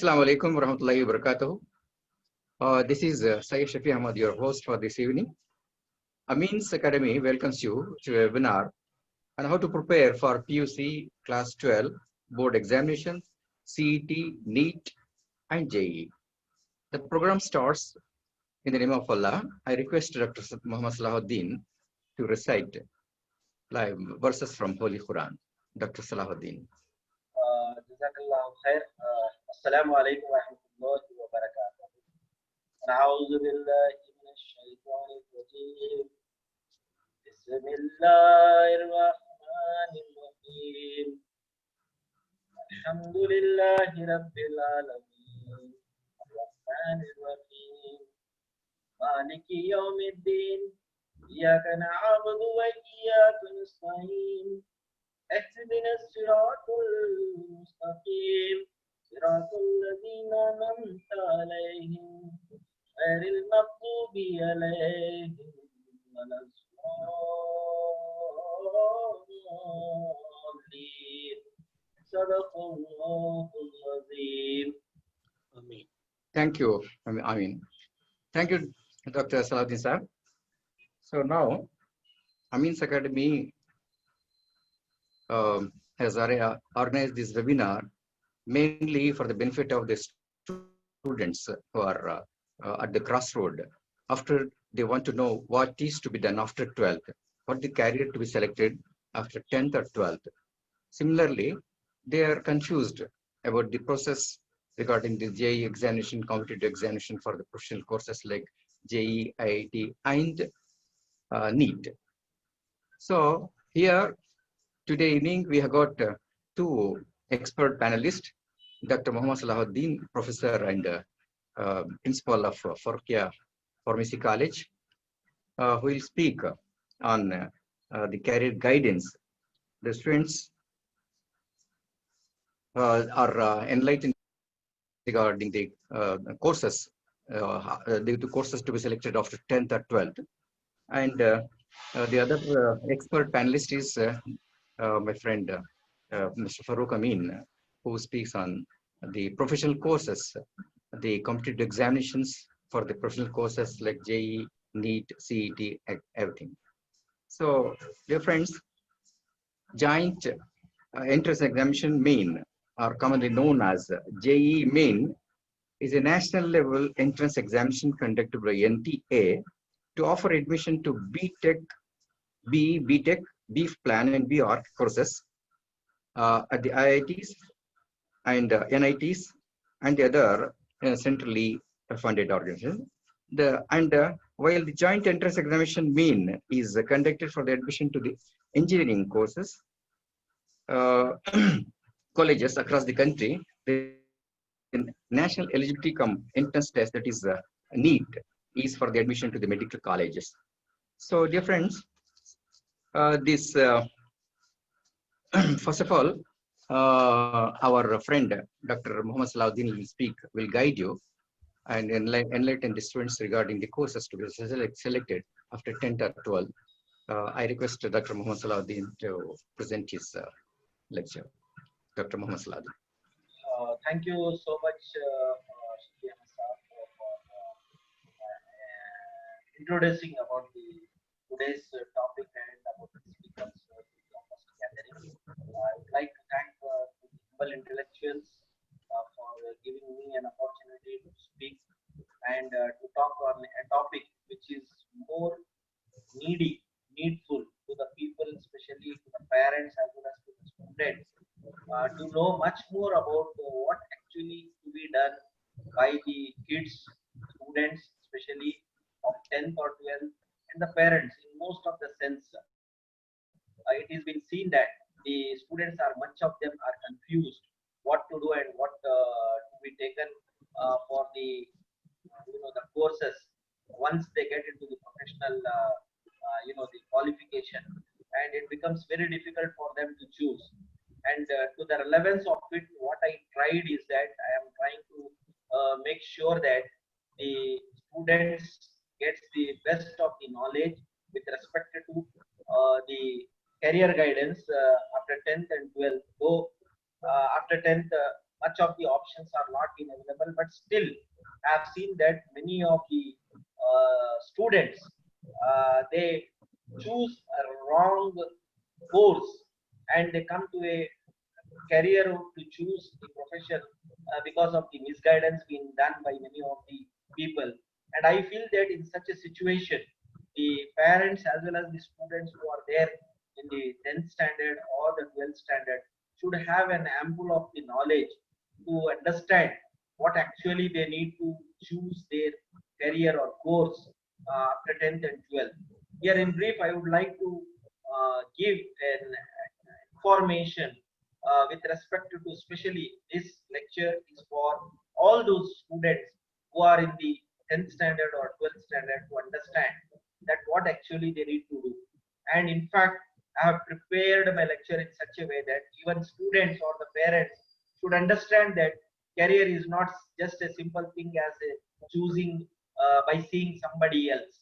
Assalamu alaikum warahmatullahi wabarakatuh. This is Syed Shafi Ahmad, your host for this evening. Ameen's Academy welcomes you to a webinar on how to prepare for PUC Class 12 Board Examination, CET, NEET and JEE. The program starts in the name of Allah. I request Dr. Mohammed Salahuddin to recite live verses from Holy Quran. Dr. Salahuddin. Jazakallahu khair. Assalamu alaikum wa rahmatullahi wa barakatuh. Na'udhu billahi minash shaitanir rajim. Bismillahir rahmanir rahim. Alhamdulillahi rabbil alamin. Ar-rahmanir rahim. Maliki yawmiddin. Iyyaka na'budu wa iyyaka nasta'in. اهدنا الصراط المستقيم صراط الذين أنعمت عليهم غير المغضوب عليهم ولا الضالين صدق الله العظيم. Ameen. Thank you, Ameen. Thank you, Dr. Salahuddin sir. So now, Ameen's Academy has organized this webinar mainly for the benefit of the students who are at the crossroad after they want to know what is to be done after 12th, what the career to be selected after 10th or 12th. Similarly, they are confused about the process regarding the JEE examination, competitive examination for the professional courses like JEE, IIT and NEET. So here, today evening, we have got two expert panelists, Dr. Mohammed Salahuddin, professor and principal of Farruq Pharmacy College, who will speak on the career guidance. The students are enlightened regarding the courses, the courses to be selected after 10th or 12th. And the other expert panelist is my friend, Mr. Farruq Ameen, who speaks on the professional courses, the competitive examinations for the professional courses like JEE, NEET, CET, everything. So, dear friends, Joint Entrance Examination Main, or commonly known as JEE Main, is a national level entrance examination conducted by NTA to offer admission to BTech, BTech, B Plan and B Arc courses at the IITs and NITs and the other centrally funded organizations. While the joint entrance examination mean is conducted for the admission to the engineering courses, colleges across the country, the national eligibility entrance test, that is NEET, is for the admission to the medical colleges. So, dear friends, first of all, our friend Dr. Mohammed Salahuddin will guide you and enlighten the students regarding the courses to be selected after 10th or 12th. I request Dr. Mohammed Salahuddin to present his lecture. Dr. Mohammed Salahuddin. Thank you so much, Shri for introducing about today's topic and about the speakers gathering. I would like to thank the humble intellectuals for giving me an opportunity to speak and to talk on a topic which is more needful to the people, especially to the parents as well as to the students, to know much more about what actually to be done by the kids, students, especially of 10th or 12th, and the parents in most of the sense. It has been seen that the students much of them are confused what to do and what to be taken for the the courses once they get into the professional the qualification, and it becomes very difficult for them to choose. And to the relevance of it, what I tried is that I am trying to make sure that the students gets the best of the knowledge with respect to the career guidance after 10th and 12th. Though after 10th, much of the options are not been available, but still I have seen that many of the students, they choose a wrong course and they come to a career to choose the profession because of the misguidance being done by many of the people. And I feel that in such a situation, the parents as well as the students who are there in the 10th standard or the 12th standard should have an ample of the knowledge to understand what actually they need to choose their career or course after 10th and 12th. Here in brief, I would like to give an information with respect to especially this lecture is for all those students who are in the 10th standard or 12th standard to understand that what actually they need to do. And in fact, I have prepared my lecture in such a way that even students or the parents should understand that career is not just a simple thing as a choosing by seeing somebody else.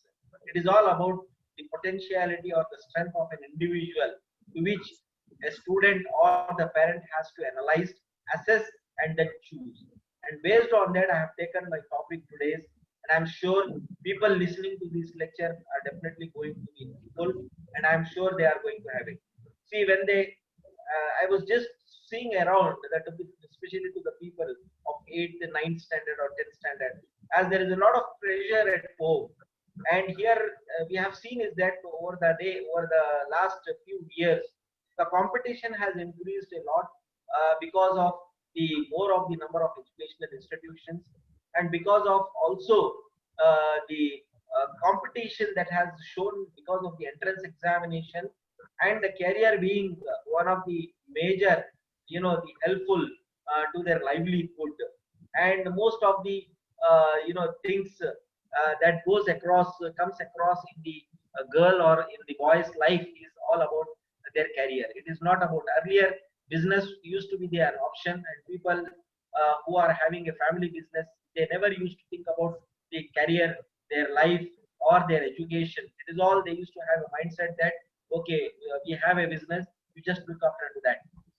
It is all about the potentiality or the strength of an individual to which a student or the parent has to analyze, assess, and then choose. And based on that, I have taken my topic today's, and I'm sure people listening to this lecture are definitely going to be full, and I'm sure they are going to have it. See, when I was just seeing around that, especially to the people of 8th, 9th standard or 10th standard, as there is a lot of pressure at home. And here we have seen is that over the last few years, the competition has increased a lot because of the more of the number of educational institutions, and because of also the competition that has shown because of the entrance examination, and the career being one of the major, the helpful to their livelihood. And most of the things that comes across in the girl or in the boy's life is all about their career. It is not about earlier. Business used to be their option, and people who are having a family business, they never used to think about the career, their life, or their education. It is all they used to have a mindset that okay, we have a business, you just look after to that.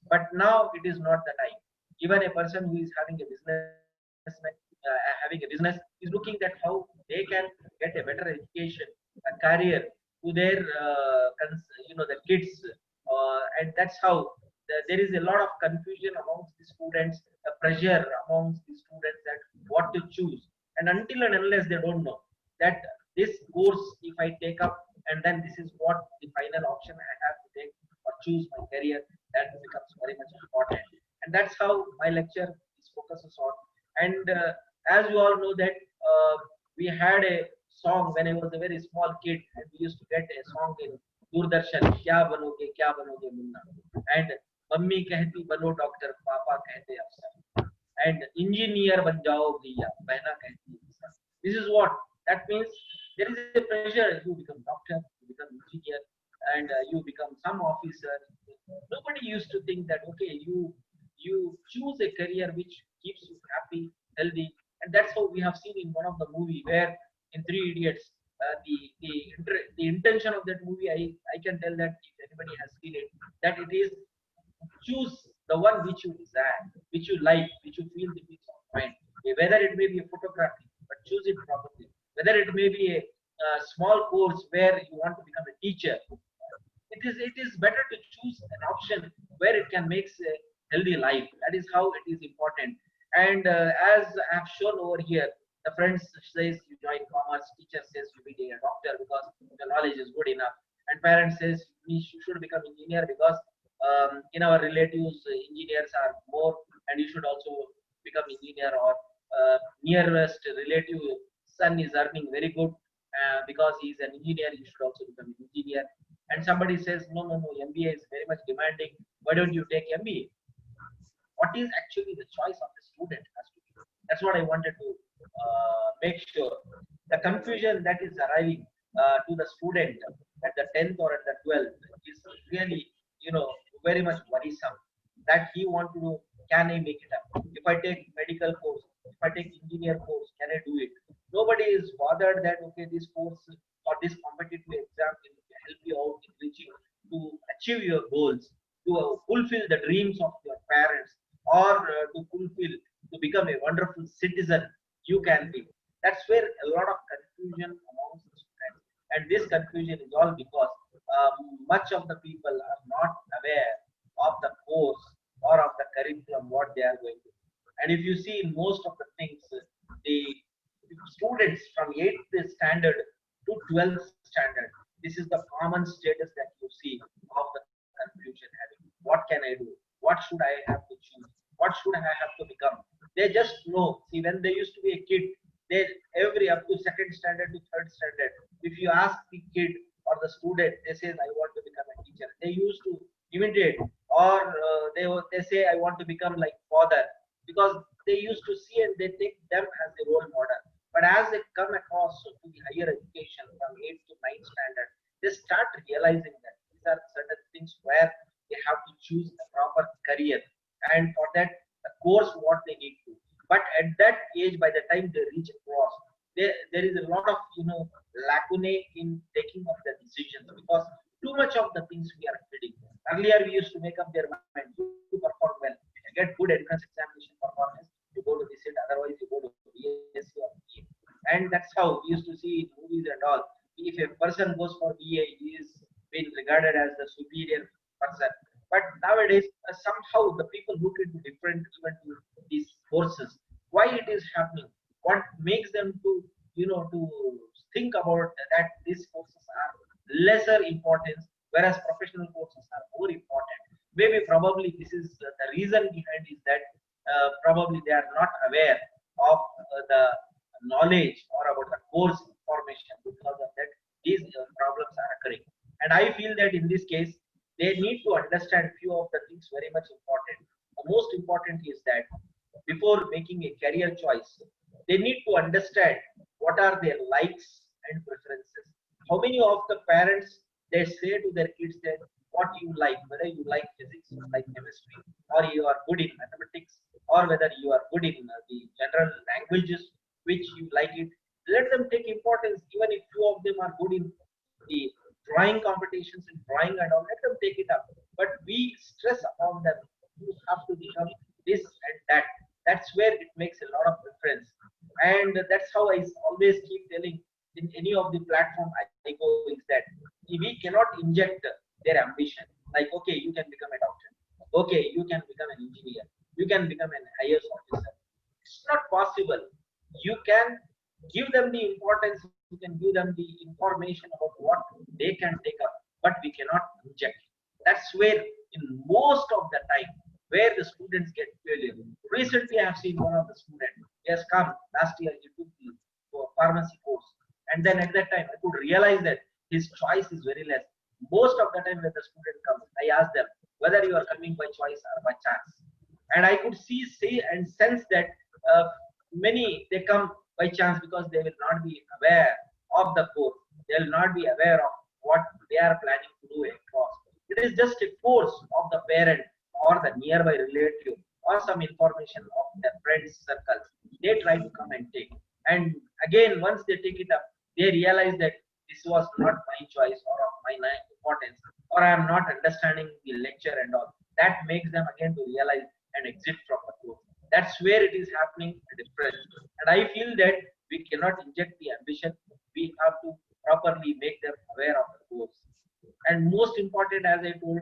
But now it is not the time. Even a person who is having a business is looking at how they can get a better education, a career to their the kids, and that's how there is a lot of confusion amongst the students, pressure amongst the students that what to choose, and until and unless they don't know that this course if I take up and then this is what the final option I have to take or choose my career, that becomes very much important. And that's how my lecture is focuses on. And as you all know that we had a song when I was a very small kid, and we used to get a song in Doordarshan, kya banoge munna, and mummy कहती बनो doctor, पापा कहते अफसर, and engineer बन जाओ भैया, बहना कहती है। This is what that means. There is a pressure. You become doctor, you become engineer, and you become some officer. Nobody used to think that okay, you choose a career which keeps you happy, healthy, and that's how we have seen in one of the movie where in Three Idiots, the intention of that movie, I can tell that if anybody has seen it, that it is choose the one which you desire, which you like, which you feel the peace of mind. Whether it may be a photography, but choose it properly. Whether it may be a small course where you want to become a teacher, it is better to choose an option where it can make a healthy life. That is how it is important. And as I have shown over here, the friend says you join commerce, teacher says you be a doctor because the knowledge is good enough, and parents says we should become engineer because in our relatives engineers are more, and you should also become engineer, or nearest relative son is earning very good because he is an engineer, you should also become an engineer. And somebody says no, MBA is very much demanding, why don't you take MBA? What is actually the choice of the student has to be. That's what I wanted to make sure. The confusion that is arriving to the student at the 10th or at the 12th is really, very much worrisome. That he want to know, can I make it up? If I take medical course, if I take engineer course, can I do it? Nobody is bothered that okay, this course or this competitive exam will help you out in reaching to achieve your goals, to fulfill the dreams of your parents or to fulfill, to become a wonderful citizen you can be. That's where a lot of confusion amongst the students, and this confusion is all because much of the people are not aware of the course or of the curriculum what they are going to do. And if you see in most of the things, the students from 8th standard to 12th standard, this is the common status that you see of the confusion having. What can I do? What should I have to choose? What should I have to become? They just know. See, when they used to be a kid, they every up to 2nd standard to 3rd standard, if you ask the kid or the student, they say I want to become a teacher. They used to imitate, or they say I want to become like father, because they used to see and they take them as a role model. But as they come across to the higher education from 8th to 9th standard, they start realizing that these are certain things where they have to choose a proper career, and for that the course what they need to. But at that age, by the time they reach across, there is a lot of lacunae in taking of the decisions, because too much of the things we are feeding. Earlier we used to make up their mind to perform well. If you get good entrance examination performance, you go to the SET, otherwise you go to BSc or BA. And that's how we used to see in movies and all. If a person goes for BA, he is being regarded as the superior person. But nowadays, somehow the people look into different even to these courses. Why it is happening? What makes them to to think about that these courses are lesser importance, whereas professional courses are more important? Maybe probably this is the reason behind is that probably they are not aware of the knowledge or about the course information. Because of that, these problems are occurring. And I feel that in this case, they need to understand few of the things very much important. The most important is that before making a career choice, they need to understand what are their likes and preferences. How many of the parents, they say to their kids that what you like, whether you like physics, you like chemistry, or you are good in mathematics, or whether you are good in the general languages which you like it, let them take importance. Even if few of them are good in the drawing competitions and drawing and all, let them take it up. But we stress upon them, you have to become this and that. That's where it makes a lot of difference. And that's how I always keep telling in any of the platform I go is that we cannot inject their ambition. Like, okay, you can become a doctor. Okay, you can become an engineer. You can become an IAS officer. It's not possible. You can give them the importance, you can give them the information about what they can take up, but we cannot inject. That's where in most of the time where the students get failure. Recently I have seen one of the students, he has come last year, he took the pharmacy course, and then at that time I could realize that his choice is very less. Most of the time when the student comes, I ask them whether you are coming by choice or by chance, and I could see and sense that many they come by chance because they will not be aware of the course. They will not be aware of what they are planning to do across. It is just a force of the parent or the nearby relative or some information of their friends circles. They try to come and take. And again, once they take it up, they realize that this was not my choice or of my importance, or I am not understanding the lecture and all. That makes them again to realize and exit from the course. That's where it is happening different. And I feel that we cannot inject the ambition. We have to properly make them aware of the course. And most important, as I told,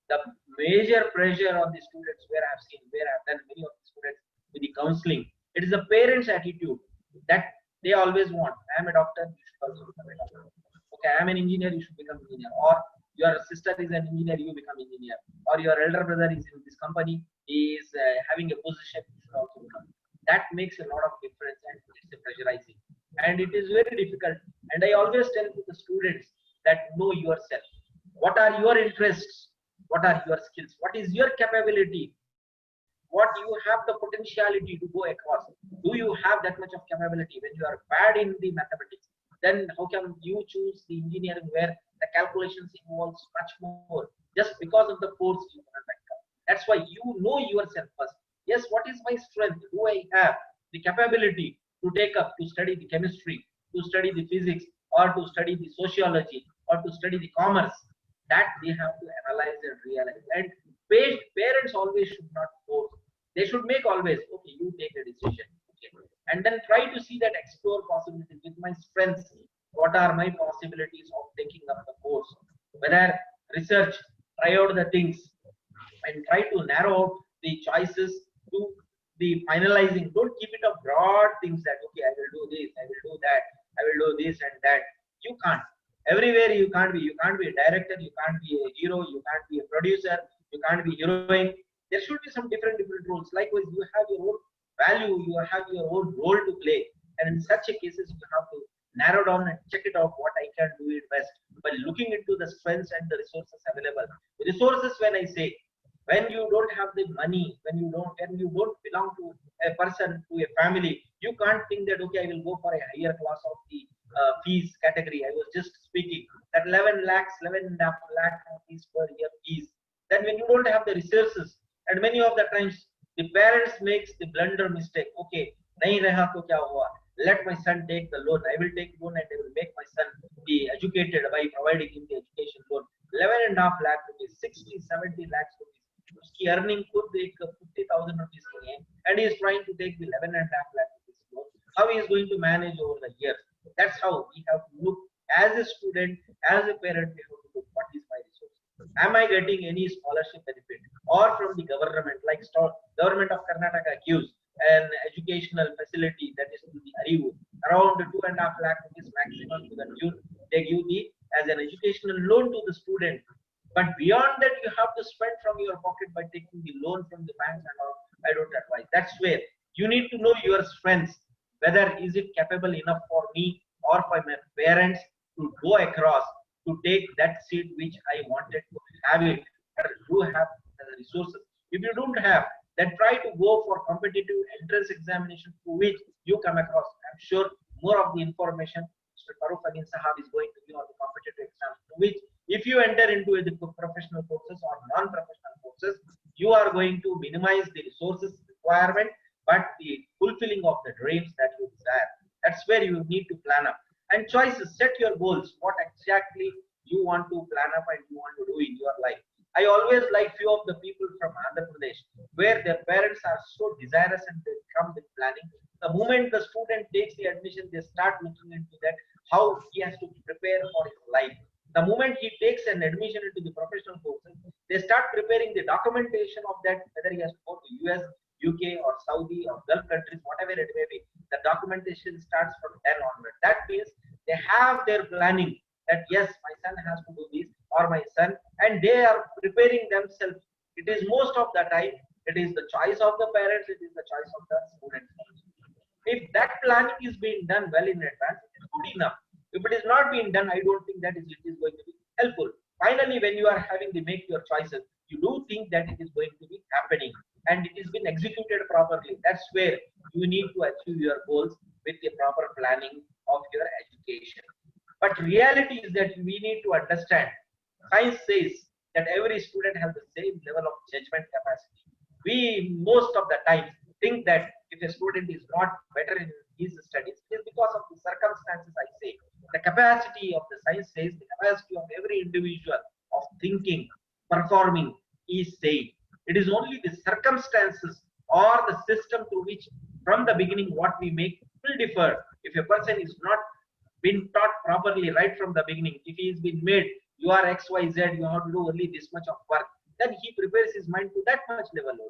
the major pressure on the students where I have seen, where I have done many of the students with the counseling, it is the parents' attitude that they always want. I am a doctor, you should also become a doctor. Okay, I am an engineer, you should become an engineer. Or your sister is an engineer, you become engineer. Or your elder brother is in this company, he is having a position, you should also become. That makes a lot of difference, and it's a pressurizing. And it is very difficult. And I always tell to the students that know yourself. What are your interests? What are your skills? What is your capability? What you have the potentiality to go across? Do you have that much of capability? When you are bad in the mathematics, then how can you choose the engineering where the calculations involves much more? Just because of the course you cannot become. That's why you know yourself first. Yes, what is my strength? Do I have the capability to take up, to study the chemistry, to study the physics, or to study the sociology, or to study the commerce? That they have to analyze and realize. And parents always should not force. They should make always, okay, you take a decision, okay, and then try to see that, explore possibilities with my strengths. What are my possibilities of taking up the course? Whether research, try out the things, and try to narrow out the choices to the finalizing. Don't keep it a broad things that, okay, I will do this, I will do that, I will do this and that. You can't. Everywhere you can't be. You can't be a director, you can't be a hero, you can't be a producer, you can't be heroine. There should be some different roles. Likewise, you have your own value, you have your own role to play. And in such a cases, you have to narrow down and check it out what I can do it best by looking into the strengths and the resources available. Resources, when I say, when you don't have the money, when you don't belong to a person, to a family, you can't think that, okay, I will go for a higher class of the fees category. I was just speaking that 11 lakhs, 11.5 lakh rupees per year fees. Then when you don't have the resources, and many of the times the parents makes the blunder mistake. Okay, nahi raha to kya hua? Let my son take the loan. I will take loan and I will make my son be educated by providing him the education loan. 11.5 lakh rupees, 60, 70 lakhs rupees. उसकी earning खुद एक 50,000 rupees की है, and he is trying to take the 11.5 lakh rupees loan. How he is going to manage over the years? That's how we have to look as a student, as a parent. We have to look, what is my resource? Am I getting any scholarship benefit or from the government? Like government of Karnataka gives an educational facility, that is to the Arivu, around 2.5 lakh rupees maximum to the tune. They give the as an educational loan to the student. But beyond that, you have to spend from your pocket by taking the loan from the banks and all. I don't advise. That's where you need to know your strengths. Whether is it capable enough for me or for my parents to go across to take that seat which I wanted to have it, or do have the resources. If you don't have, then try to go for competitive entrance examination to which you come across. I'm sure more of the information Mr. Farruq Ameen Sahab is going to give on the competitive exams, to which if you enter into the professional courses or non-professional courses, you are going to minimize the resources requirement, but the fulfilling of the dreams that you desire. That's where you need to plan up. And choices, set your goals, what exactly you want to plan up and you want to do in your life. I always like few of the people from Andhra Pradesh, where their parents are so desirous and they come with planning. The moment the student takes the admission, they start looking into that, how he has to prepare for his life. The moment he takes an admission into the professional courses, they start preparing the documentation of that, whether he has to go to US, UK or Saudi or Gulf countries, whatever it may be. The documentation starts from then onward. That means they have their planning that yes, my son has to do this or my son, and they are preparing themselves. It is most of the time, it is the choice of the parents, it is the choice of the students. If that planning is being done well in advance, it is good enough. If it is not being done, I don't think that it is going to be helpful. Finally, when you are having to make your choices, you do think that it is going to be happening and it has been executed properly. That's where you need to achieve your goals with the proper planning of your education. But reality is that we need to understand, science says that every student has the same level of judgment capacity. We most of the time think that if a student is not better in his studies, it is because of the circumstances. I say the capacity of the science says the capacity of every individual of thinking, performing is same. It is only the circumstances or the system through which from the beginning what we make will differ. If a person is not been taught properly right from the beginning, if he is been made, you are XYZ, you have to do only this much of work, then he prepares his mind to that much level only.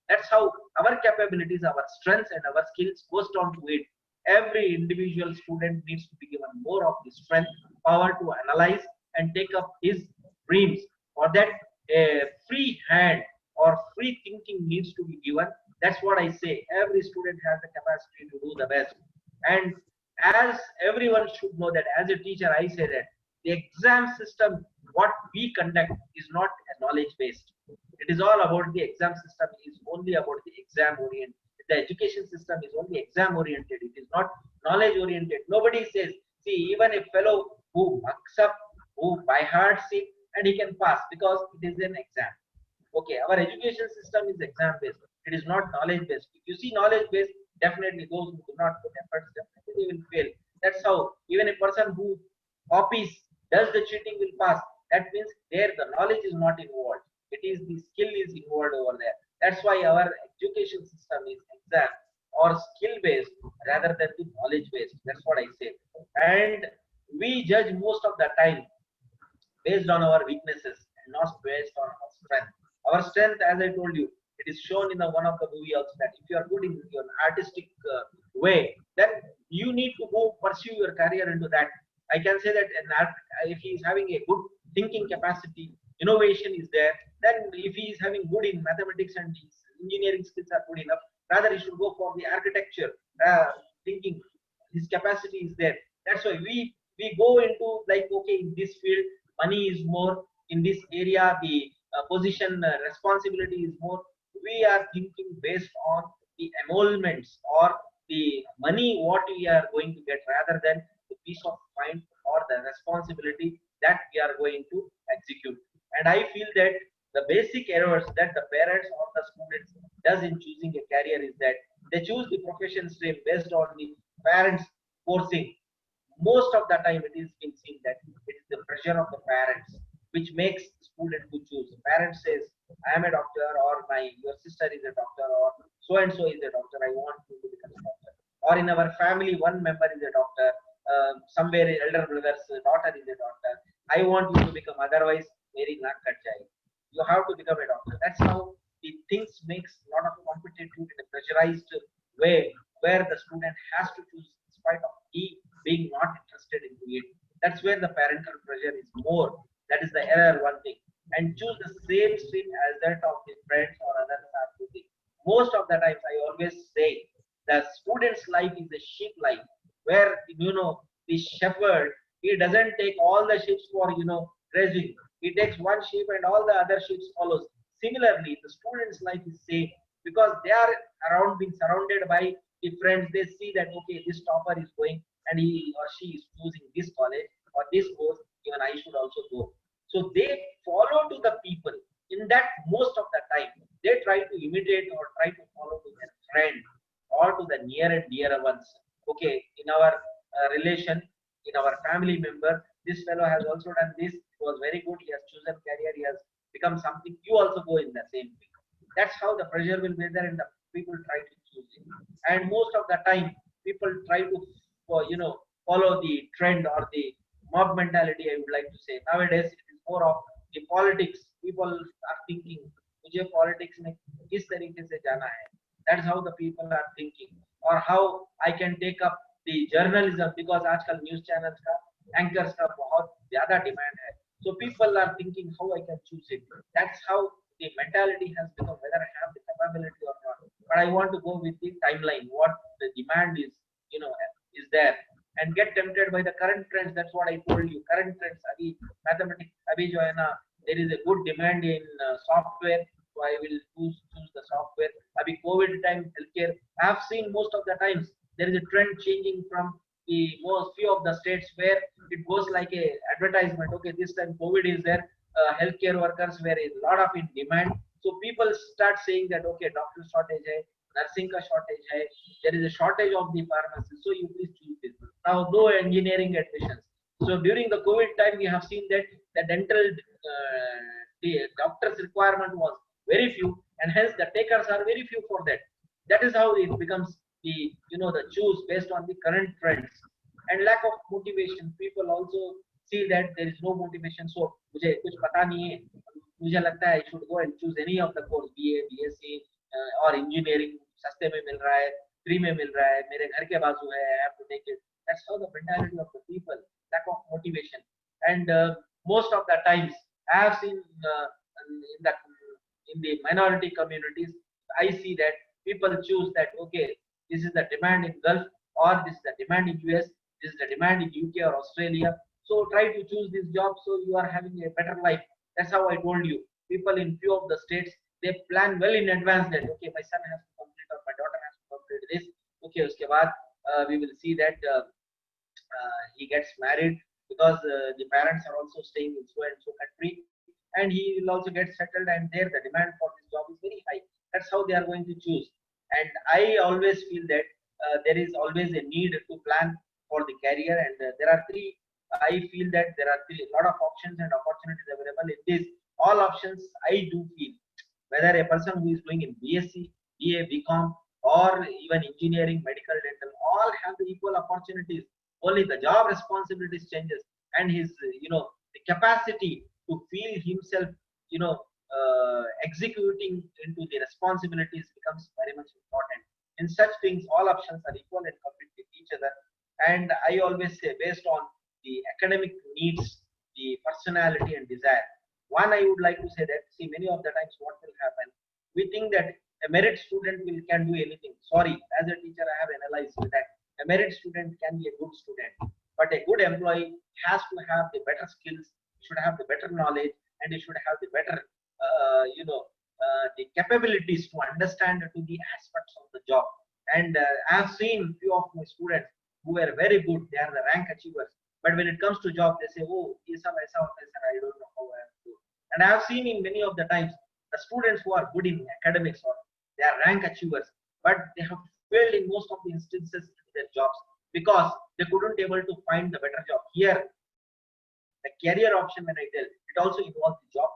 That's how our capabilities, our strengths and our skills goes down to it. Every individual student needs to be given more of the strength, power to analyze and take up his dreams. For that, a free hand or free thinking needs to be given. That's what I say. Every student has the capacity to do the best. And as everyone should know that as a teacher, I say that the exam system, what we conduct is not a knowledge based. It is all about the exam system, is only about the exam oriented. The education system is only exam oriented. It is not knowledge oriented. Nobody says, see, even a fellow who mucks up, who by heart it, and he can pass because it is an exam. Okay, our education system is exam based. It is not knowledge based. If you see knowledge based, definitely those who do not put efforts, definitely they will fail. That's how even a person who copies, does the cheating will pass. That means there the knowledge is not involved. It is the skill is involved over there. That's why our education system is exam or skill based rather than the knowledge based. That's what I say. And we judge most of the time based on our weaknesses and not based on our strength. Our strength, as I told you, it is shown in the one of the movie also that if you are good in your artistic way, then you need to go pursue your career into that. I can say that if he is having a good thinking capacity, innovation is there. Then if he is having good in mathematics and his engineering skills are good enough, rather he should go for the architecture thinking. His capacity is there. That's why we go into like, okay, in this field money is more, in this area the position responsibility is more. We are thinking based on the emoluments or the money what we are going to get rather than the peace of mind or the responsibility that we are going to execute. And I feel that the basic errors that the parents or the students does in choosing a career is that they choose the profession stream based on the parents forcing. Most of the time it is been seen that it is the pressure of the parents which makes the student to choose. The parent says, I am a doctor, or my your sister is a doctor, or so and so is a doctor, I want you to become a doctor. Or in our family one member is a doctor, somewhere elder brother's daughter is a doctor, I want you to become, otherwise meri naak kat jayegi, you have to become a doctor. That's how the things makes a lot of competitive in a pressurized way where the student has to choose in spite of he being not interested into it. That's where the parental pressure is more. That is the error, one thing. And choose the same stream as that of his friends or others are choosing. Most of the times, I always say the student's life is a sheep life, where the shepherd, he doesn't take all the sheep for grazing. He takes one sheep and all the other sheep follows. Similarly, the student's life is same because they are around being surrounded by the friends. They see that okay, this topper is going and he or she is choosing this college or this course, even I should also go. So they follow to the people. In that, most of the time, they try to imitate or try to follow to their friend or to the near and dear ones. Okay, in our relation, in our family member, this fellow has also done this. It was very good. He has chosen career. He has become something. You also go in the same way. That's how the pressure will be there, and the people try to choose it. And most of the time, people try to follow the trend or the mob mentality, I would like to say. Nowadays it is more of the politics. People are thinking मुझे politics में किस तरीके से जाना है. That's how the people are thinking. Or how I can take up the journalism, because आजकल news channels का anchors का बहुत ज़्यादा demand है. So people are thinking how I can choose it. That's how the mentality has become, whether I have the capability or not. But I want to go with the timeline, what the demand is, is there, and get tempted by the current trends. That's what I told you. Current trends, abhi mathematics, abhi jo hai na, there is a good demand in software, so I will choose the software. Abhi COVID time, healthcare. I have seen most of the times there is a trend changing from the most few of the states where it goes like a advertisement. Okay, this time COVID is there, healthcare workers were a lot of in demand. So people start saying that okay, doctor shortage hai, nursing ka shortage hai, there is a shortage of the pharmacists, so you please choose this. Now, no engineering admissions. So during the COVID time, we have seen that the dental the doctors requirement was very few, and hence the takers are very few for that. That is how it becomes the the choose based on the current trends and lack of motivation. People also see that there is no motivation. So मुझे कुछ पता नहीं है, मुझे लगता है I should go and choose any of the course, BA, BSc or engineering. सस्ते में मिल रहा है, फ्री में मिल रहा है, मेरे घर के बाजू है, I have to take it. That's how the mentality of the people, lack of motivation. And most of the times I have seen in the minority communities, I see that people choose that okay, this is the demand in Gulf, or this is the demand in US, this is the demand in UK or Australia. So try to choose this job so you are having a better life. That's how I told you. People in few of the states, they plan well in advance that okay, my son has to complete or my daughter has to complete this. Okay, uske baad we will see that he gets married, because the parents are also staying in so and so country, and he will also get settled, and there the demand for this job is very high. That's how they are going to choose. And I always feel that there is always a need to plan for the career, and there are three. I feel that there are a lot of options and opportunities available in this. All options, I do feel whether a person who is doing in BSc, BA, BCom, or even engineering, medical, dental, all have the equal opportunities. Only the job responsibilities changes, and his the capacity to feel himself executing into the responsibilities becomes very much important. In such things, all options are equal and compete with each other. And I always say, based on the academic needs, the personality and desire. One, I would like to say that, see, many of the times what will happen, we think that a merit student can do anything. Sorry, as a teacher, I have analyzed that a merit student can be a good student, but a good employee has to have the better skills, should have the better knowledge, and he should have the better, the capabilities to understand to the aspects of the job. And I have seen few of my students who were very good, they are the rank achievers. But when it comes to job, they say, oh, I don't know how I have to do. And I have seen in many of the times, the students who are good in academics or they are rank achievers, but they have failed in most of the instances in their jobs because they couldn't able to find the better job. Here, the career option, when I tell, it also involves the job,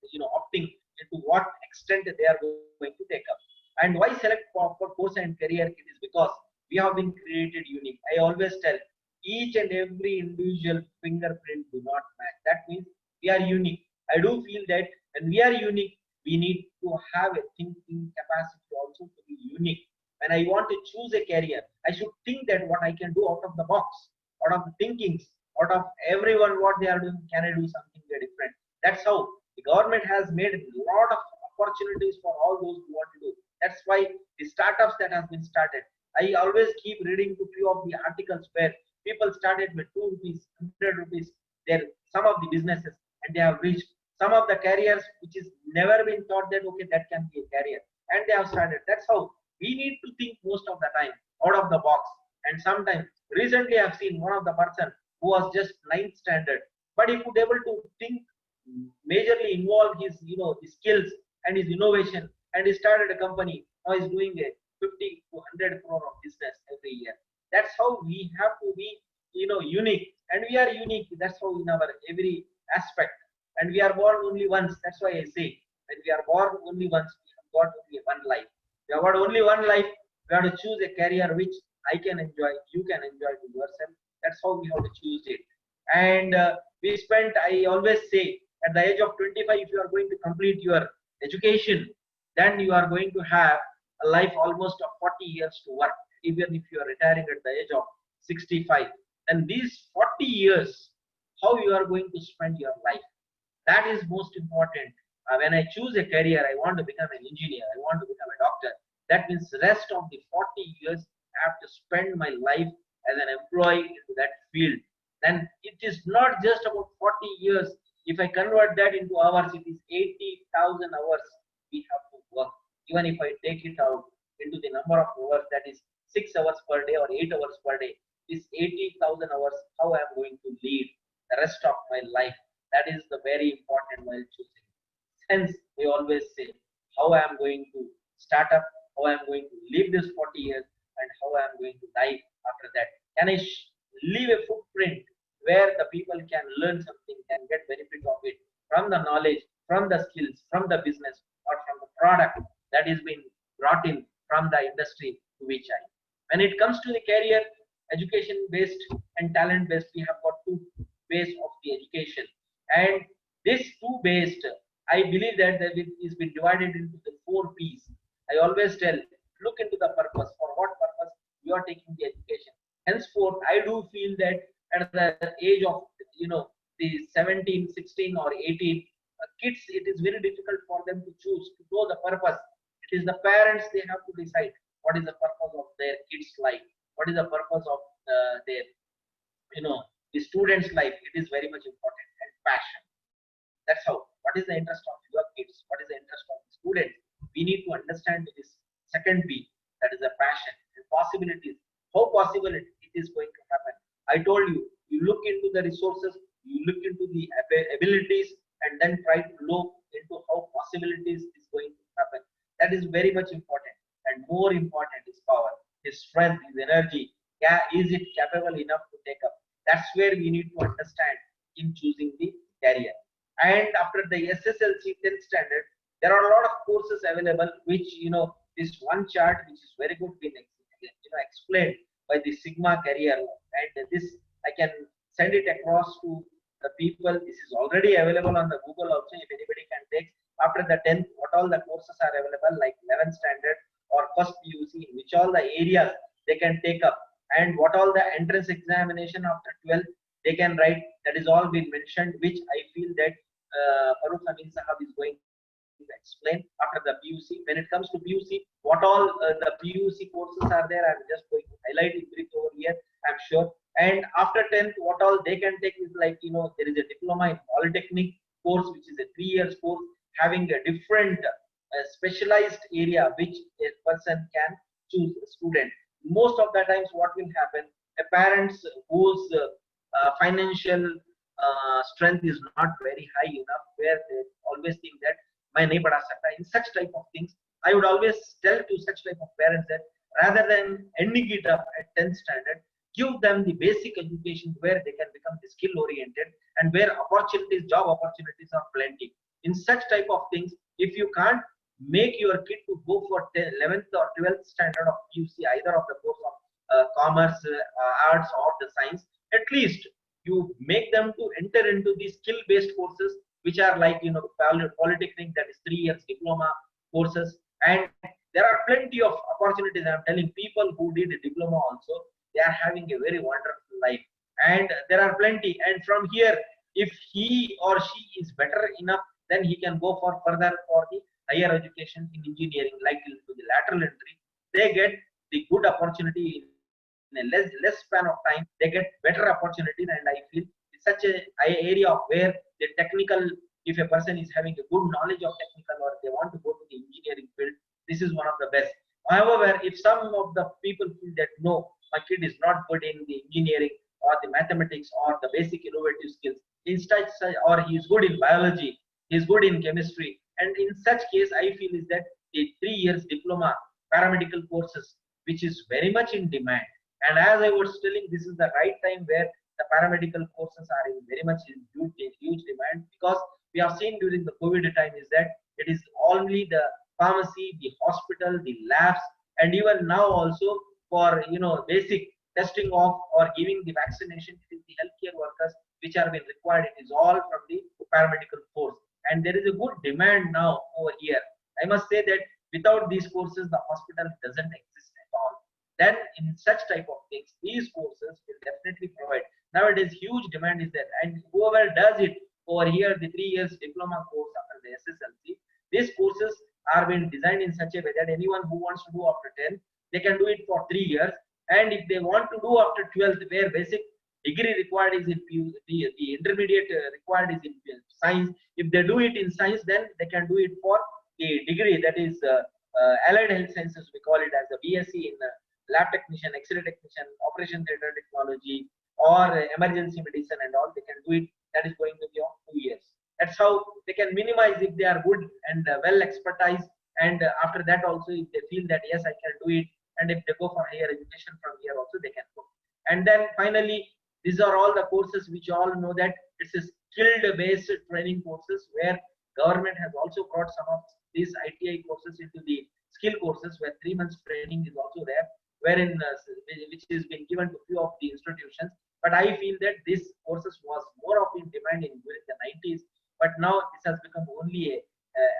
opting into what extent they are going to take up. And why select for course and career? It is because we have been created unique. I always tell, each and every individual fingerprint do not match. That means we are unique. I do feel that when we are unique, we need to have a thinking capacity also to be unique. When I want to choose a career, I should think that what I can do out of the box, out of the thinkings, out of everyone what they are doing, can I do something very different? That's how the government has made a lot of opportunities for all those who want to do. That's why the startups that has been started. I always keep reading to few of the articles where people started with 2 rupees, 100 rupees. There some of the businesses, and they have reached some of the careers which is never been thought that okay, that can be a career, and they have started. That's how we need to think most of the time out of the box. And sometimes recently I've seen one of the person who was just 9th standard, but he could able to think, majorly involve his his skills and his innovation, and he started a company. Now he's doing a 50 to 100 crore of business every year. That's how we have to be unique, and we are unique. That's how in our every aspect. And we are born only once. That's why I say, when we are born only once, we have got only one life. We have got only one life. We have to choose a career which I can enjoy, you can enjoy to yourself. That's how we have to choose it. And I always say, at the age of 25, if you are going to complete your education, then you are going to have a life almost of 40 years to work, even if you are retiring at the age of 65. And these 40 years, how you are going to spend your life, that is most important. When I choose a career, I want to become an engineer, I want to become a doctor. That means the rest of the 40 years, I have to spend my life as an employee into that field. Then it is not just about 40 years. If I convert that into hours, it is 80,000 hours we have to work. Even if I take it out into the number of hours, that is 6 hours per day or 8 hours per day, this 80,000 hours, how I am going to lead the rest of my life. That is the very important while choosing. Hence, we always say how I am going to start up, how I am going to live this 40 years, and how I am going to die after that. Can I leave a footprint where the people can learn something, can get benefit of it from the knowledge, from the skills, from the business, or from the product that is being brought in from the industry to which I am. When it comes to the career, education based and talent based, we have got 2 ways of the education. And this 2 based, I believe that it is been divided into the 4 P's. I always tell, look into the purpose. For what purpose you are taking the education? Henceforth, I do feel that at the age of the 17, 16, or 18, kids, it is very difficult for them to choose, to know the purpose. It is the parents, they have to decide what is the purpose of their kids' life, what is the purpose of their the student's life. It is very much important. And passion. That's how. What is the interest of your kids? What is the interest of the student? We need to understand this second P, that is the passion and possibilities. How possible it is going to happen? I told you, you look into the resources, you look into the abilities, and then try to look into how possibilities is going to happen. That is very much important. And more important is power, his strength, his energy. Is it capable enough to take up? That's where we need to understand in choosing the career. And after the SSLC 10th standard, There are a lot of courses available, which, this one chart, which is very good, been explained by the Sigma Career, and this I can send it across to the people. This is already available on the Google also. If anybody can take after the 10th, what all the courses are available, like 11th standard or first PUC, in which all the areas they can take up, and what all the entrance examination after 12th they can write. That is all been mentioned, which I feel that Farruq Ameen Sahab is going to explain after the PUC. When it comes to PUC, what all the PUC courses are there, I'm just going to highlight it brief over here, I'm sure. And after 10th, what all they can take is like, there is a diploma in polytechnic course, which is a 3 years course, having a different specialized area which a person can choose, a student. Most of the times what will happen, a parents whose financial strength is not very high enough, where they always think that my neighbor has sakta. In such type of things, I would always tell to such type of parents that rather than ending it up at 10th standard, give them the basic education where they can become the skill oriented, and where opportunities, job opportunities are plenty. In such type of things, if you can't make your kid to go for 11th or 12th standard of PUC, either of the course of commerce, arts, or the science, at least you make them to enter into these skill-based courses, which are like, polytechnic, that is 3 years diploma courses. And there are plenty of opportunities. I'm telling people who did a diploma also, they are having a very wonderful life, and there are plenty. And from here, if he or she is better enough, then he can go for further for the higher education in engineering, like into the lateral entry. They get the good opportunity in a less span of time. They get better opportunities, and I feel it's such a area where the technical, if a person is having a good knowledge of technical, or they want to go to the engineering field, this is one of the best. However, if some of the people feel that no, my kid is not good in the engineering or the mathematics or the basic innovative skills, instead, or he is good in biology, he is good in chemistry, and in such case, I feel is that the 3 years diploma paramedical courses, which is very much in demand. And as I was telling, this is the right time where the paramedical courses are in very much in huge demand, because we have seen during the COVID time is that it is only the pharmacy, the hospital, the labs, and even now also for basic testing of or giving the vaccination to the healthcare workers, which are being required. It is all from the paramedical force, and there is a good demand now over here. I must say that without these courses, the hospital doesn't exist at all. Then in such type of things, these courses will definitely provide. Nowadays, huge demand is there, and whoever does it over here, the 3 years diploma course after the SSLC, these courses are being designed in such a way that anyone who wants to do after 10, they can do it for 3 years. And if they want to do after 12th, where basic degree required is in the intermediate required is in science, if they do it in science, then they can do it for the degree, that is allied health sciences, we call it as a BSc in lab technician, X-ray technician, operation theater technology, or emergency medicine and all. They can do it. That is going to be of 2 years. That's how they can minimize if they are good and well expertise. And after that also, if they feel that yes, I can do it, and if they go for higher education from here also, they can go. And then finally, these are all the courses which you all know that it's a skilled based training courses, where government has also brought some of these ITI courses into the skill courses, where 3 months training is also there, wherein which is being given to few of the institutions. But I feel that this courses was more of in demand in during the 90s, but now this has become only a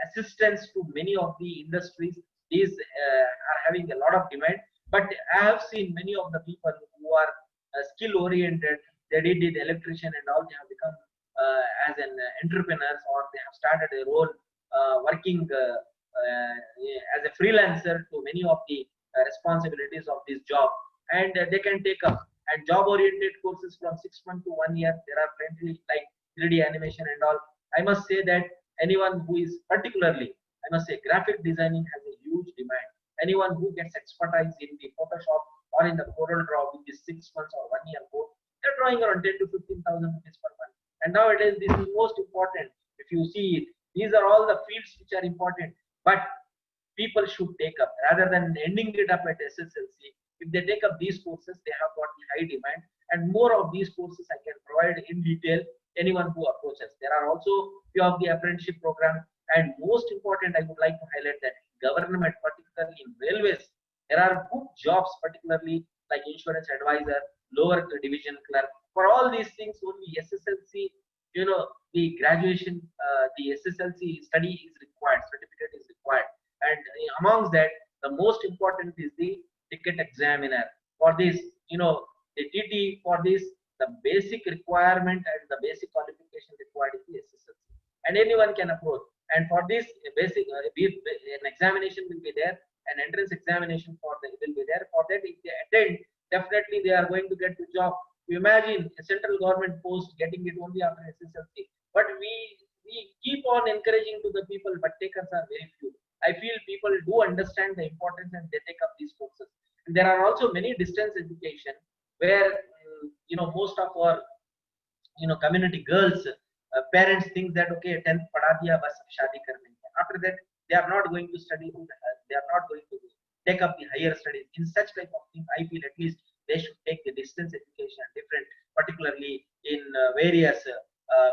assistance to many of the industries. These are having a lot of demand, but I have seen many of the people who are skill oriented, they did the electrician and all, they have become as an entrepreneurs, or they have started a role working as a freelancer to many of the responsibilities of this job, and they can take up. And job oriented courses from 6 months to 1 year, there are plenty, like 3D animation and all. I must say that anyone who is particularly, I must say, graphic designing has a huge demand. Anyone who gets expertise in the Photoshop or in the Corel Draw with this 6 months or 1 year course, they're drawing around 10 to 15,000 rupees per month. And nowadays, this is most important. If you see it, these are all the fields which are important, but people should take up rather than ending it up at SSLC. If they take up these courses, they have got the high demand, and more of these courses I can provide in detail anyone who approaches. There are also few of the apprenticeship program, And most important, I would like to highlight that government, particularly in railways, there are good jobs, particularly like insurance advisor, lower division clerk. For all these things, only SSLC, the graduation, the SSLC study is required, certificate is required. And amongst that, the most important is the ticket examiner. For this, the TT, for this, the basic requirement and the basic qualification required is the SSLC. And anyone can approach. And for this, basic, an examination will be there, an entrance examination will be there. For that, if they attend, definitely they are going to get the job. You imagine a central government post getting it only after SSLC. But we keep on encouraging to the people, but takers are very few. I feel people do understand the importance and they take up these courses. And there are also many distance education where most of our community girls, parents think that okay, 10th padha diya, bas shadi karni hai. After that, they are not going to study, they are not going to take up the higher studies. In such type of things, I feel at least they should take the distance education different, particularly in various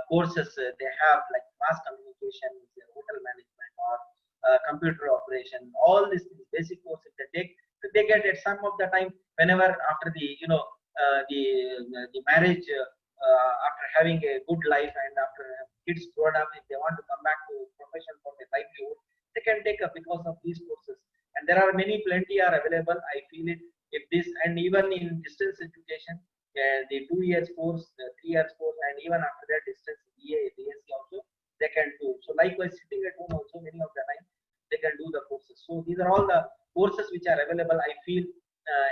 courses they have, like mass communication, hotel management, or computer operation. All these things, basic courses they take, they get at some of the time whenever after the the marriage, after having a good life and after kids grown up, if they want to come back to profession for their livelihood, they can take up because of these courses. And there are many, plenty are available. I feel it. If this, and even in distance education, the 2 years course, the 3 years course, and even after that distance BA, BSc also they can do. So likewise, sitting at home also, many of the time they can do the courses. So these are all the courses which are available. I feel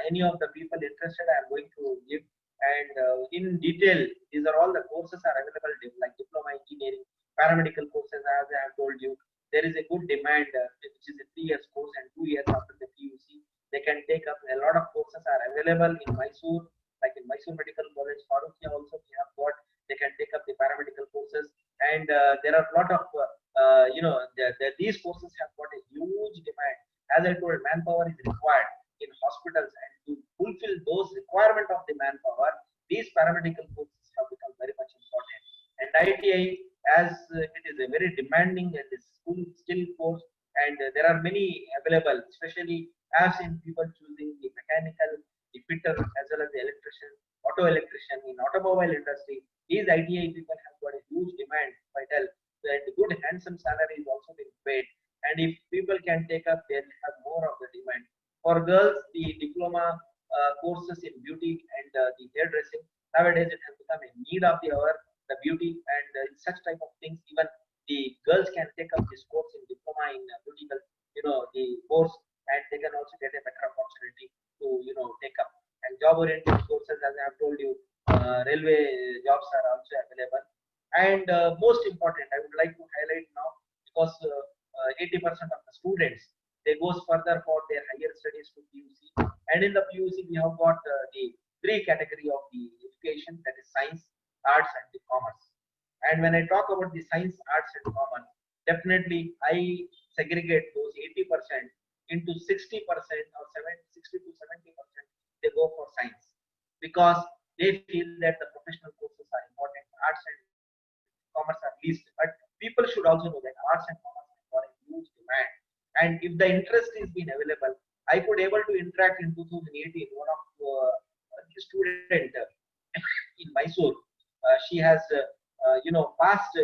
any of the people interested, I am going to give. And in detail, these are all the courses are available, like diploma engineering, paramedical courses, as I have told you. There is a good demand, which is a 3 years course and 2 years after the PUC. They can take up. A lot of courses are available in Mysore, like in Mysore Medical College, Farruq also we have got. They can take up the paramedical courses, and there are a lot of these courses have got a huge demand. As I told, manpower is required in hospitals, and to fulfill those requirement of the manpower, these paramedical courses have become very much important. And ITI, as it is a very demanding and skill course, and there are many available, especially I've seen people choosing the mechanical, the fitter, as well as the electrician, auto electrician. In automobile industry, these ITI people have got a huge demand. If I tell that good handsome salary is also being paid, and if people can take up, they have more of the demand. For girls, the diploma courses in beauty and the hairdressing, nowadays it has become a need of the hour. The beauty and in such type of things, even the girls can take up this course in diploma in beauty, the course, and they can also get a better opportunity to take up. And job oriented courses, as I have told you, railway jobs are also available. And most important, I would like to highlight now, because 80% of the students, they goes further for their higher studies to PUC, and in the PUC we have got the 3 category of the education, that is science, arts, and the commerce. And when I talk about the science, arts, and commerce, definitely I segregate those 80% into 60% or 60 to 70%. They go for science because they feel that the professional courses are important. Arts and commerce are least, but people should also know that arts and commerce have got a huge demand. And if the interest is being available, I could able to interact in 2018. One of the student in Mysore, she has passed.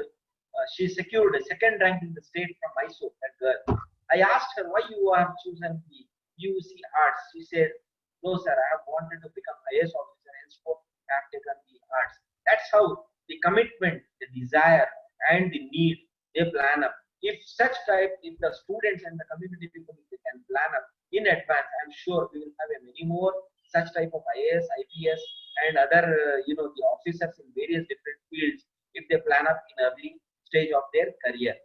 She secured a second rank in the state from Mysore. That girl. I asked her why you have chosen the PUC arts. She said, "No, sir, I have wanted to become IAS officer. Henceforth, I have taken the arts." That's how the commitment, the desire, and the need they plan up. If such type, if the students and the community people, if they can plan up in advance, I'm sure we will have a many more such type of IAS, IPS, and other the officers in various different fields, if they plan up in every stage of their career.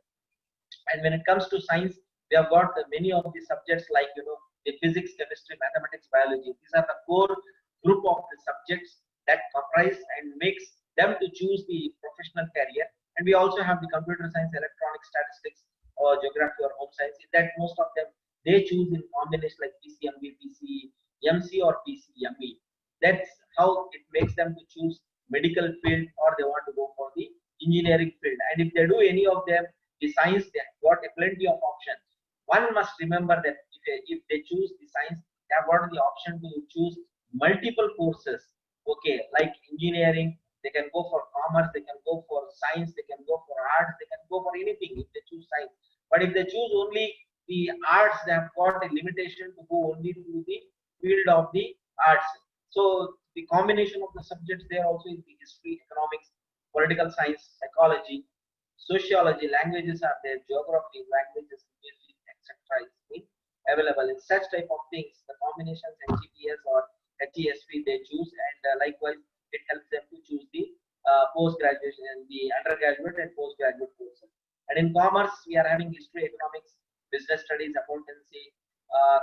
And when it comes to science, we have got many of the subjects like the physics, chemistry, mathematics, biology. These are the core group of the subjects that comprise and makes them to choose the professional career. And we also have the computer science, electronic statistics, or geography or home science. In that, most of them they choose in combination like PCMB, PCMC, or PCME. That's how it makes them to choose medical field, or they want to go for the engineering field. And if they do any of them, The science, they have got a plenty of options. One must remember that if they choose the science, they have got the option to choose multiple courses. Okay, like engineering, they can go for commerce, they can go for science, they can go for arts, they can go for anything if they choose science. But if they choose only the arts, they have got a limitation to go only to the field of the arts. So the combination of the subjects there also is the history, economics, political science, psychology, sociology, languages are there, geography, languages, music, etc. is being available in such type of things. The combinations HGPS or HESP they choose, and likewise it helps them to choose the post graduation, the undergraduate and postgraduate courses. And in commerce, we are having history, economics, business studies, accountancy,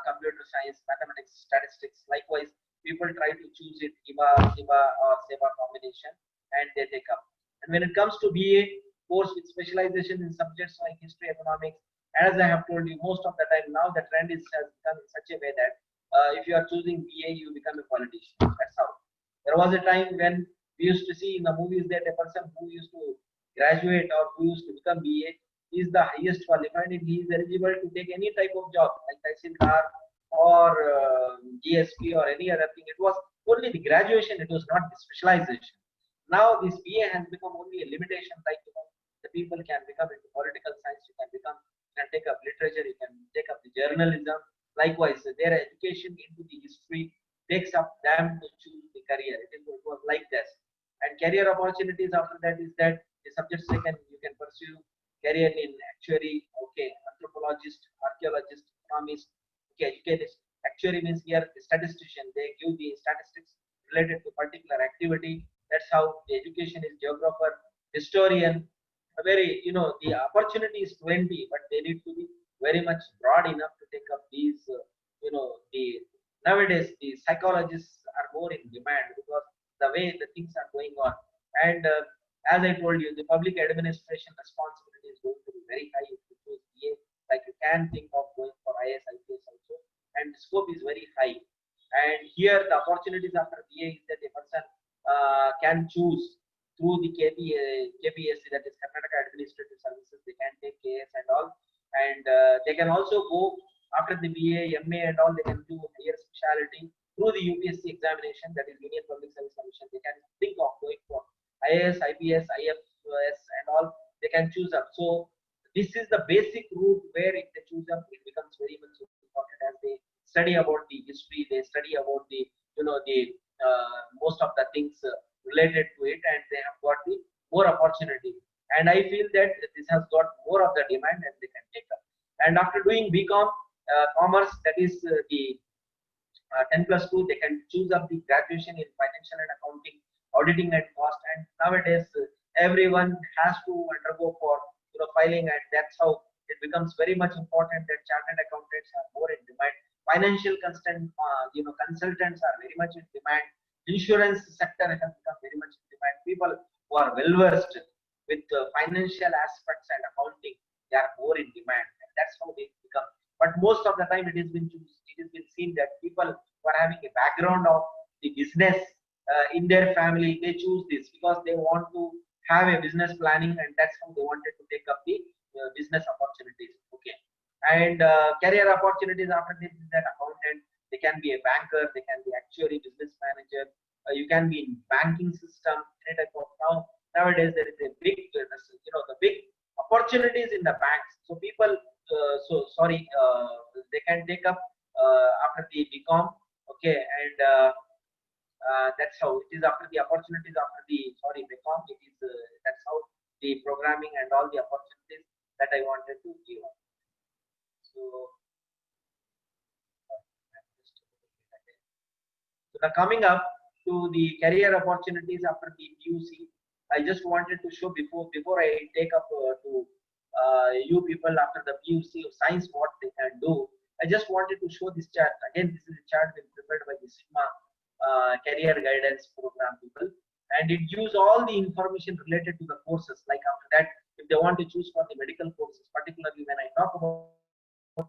computer science, mathematics, statistics. Likewise, people try to choose it IBA, SIBA, or SEBA combination, and they take up. And when it comes to BA course with specialization in subjects like history, economics, as I have told you, most of the time now the trend has become in such a way that if you are choosing BA, you become a politician. That's how. There was a time when we used to see in the movies that a person who used to graduate or who used to become BA is the highest qualified and he is eligible to take any type of job like Tahsildar or GSP or any other thing. It was only the graduation, it was not the specialization. Now this BA has become only a limitation, like the people can become into political science, you can take up literature, you can take up the journalism. Likewise, their education into the history takes up them to choose the career. It was like this. And career opportunities after that is that the subjects you can pursue career in actuary, okay, anthropologist, archaeologist, economist, okay, educators. Actuary means here the statistician. They give the statistics related to particular activity. That's how the education is. Geographer, historian. A very, the opportunity is 20, but they need to be very much broad enough to take up these. The nowadays the psychologists are more in demand because the way the things are going on. And as I told you, the public administration responsibility is going to be very high if you choose BA. Like you can think of going for IAS, IPS also, and the scope is very high. And here the opportunities after BA is that a person can choose through the KPSC, that is Karnataka Administrative Services. They can take KS and all, and they can also go after the BA, MA and all. They can do higher specialty through the UPSC examination, that is Union Public Service Commission. They can think of going for IAS, IPS, IFS and all. They can choose up. So this is the basic route where if they choose up, it becomes very much important as they study about the history, they study about the most of the things related to it, and they have got the more opportunity. And I feel that this has got more of the demand and they can take up. And after doing BCom commerce, that is the 10+2, they can choose up the graduation in financial and accounting, auditing and cost. And nowadays everyone has to undergo for filing, and that's how it becomes very much important that chartered accountants are more in demand. Financial consultants are very much in demand. Insurance sector has become very much in demand. People who are well versed with financial aspects and accounting, they are more in demand, and that's how they become. But most of the time it has been seen that people who are having a background of the business in their family, they choose this because they want to have a business planning, and that's how they wanted to take up the business opportunities. Okay. And career opportunities after this is that accountant, they can be a banker, they can be actuary, business manager, you can be in banking system, any type of. Nowadays there is a big the big opportunities in the banks. So people they can take up after the BCom, okay, and that's how it is after the opportunities after the BCom. It is that's how the programming and all the opportunities that I wanted to give. So coming up to the career opportunities after the PUC, I just wanted to show before I take up to you people after the PUC of science what they can do. I just wanted to show this chart. Again, this is a chart prepared by the Sigma career guidance program people, and it gives all the information related to the courses. Like after that, if they want to choose for the medical courses, particularly when I talk about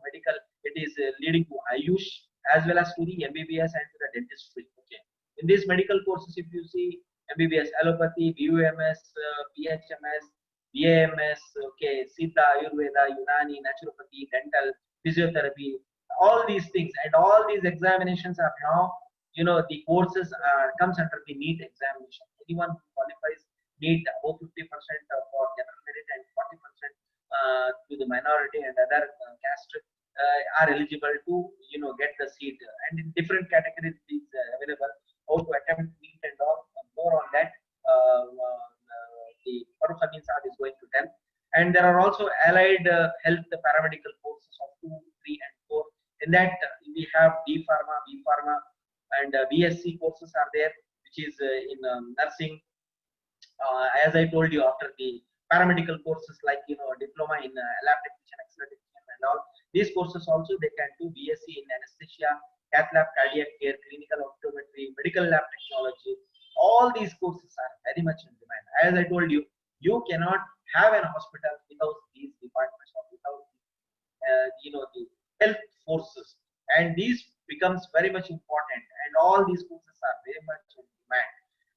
medical, it is leading to Ayush as well as to the MBBS and to the dentistry. Okay, in these medical courses, if you see MBBS allopathy, BUMS, PHMS, BAMS, okay, Sita, Ayurveda, Unani, Naturopathy, Dental, Physiotherapy, all these things, and all these examinations are now, the courses comes under the NEET examination. Anyone who qualifies NEET above 50% for general merit and 40% to the minority and other caste are eligible to get the seat, and in different categories it is available how to attempt NEET and all. More on that the Farruq Ameen sir is going to tell. And there are also allied health paramedical courses of 2, 3 and 4. In that we have D Pharma, B Pharma and BSc courses are there, which is in nursing. As I told you, after the paramedical courses like diploma in lab technician, X-ray technician and all, these courses also they can do BSc in anesthesia, cath lab, cardiac care, clinical optometry, medical lab technology. All these courses are very much in demand. As I told you, you cannot have an hospital without these departments or without the health forces, and these becomes very much important, and all these courses are very much in demand.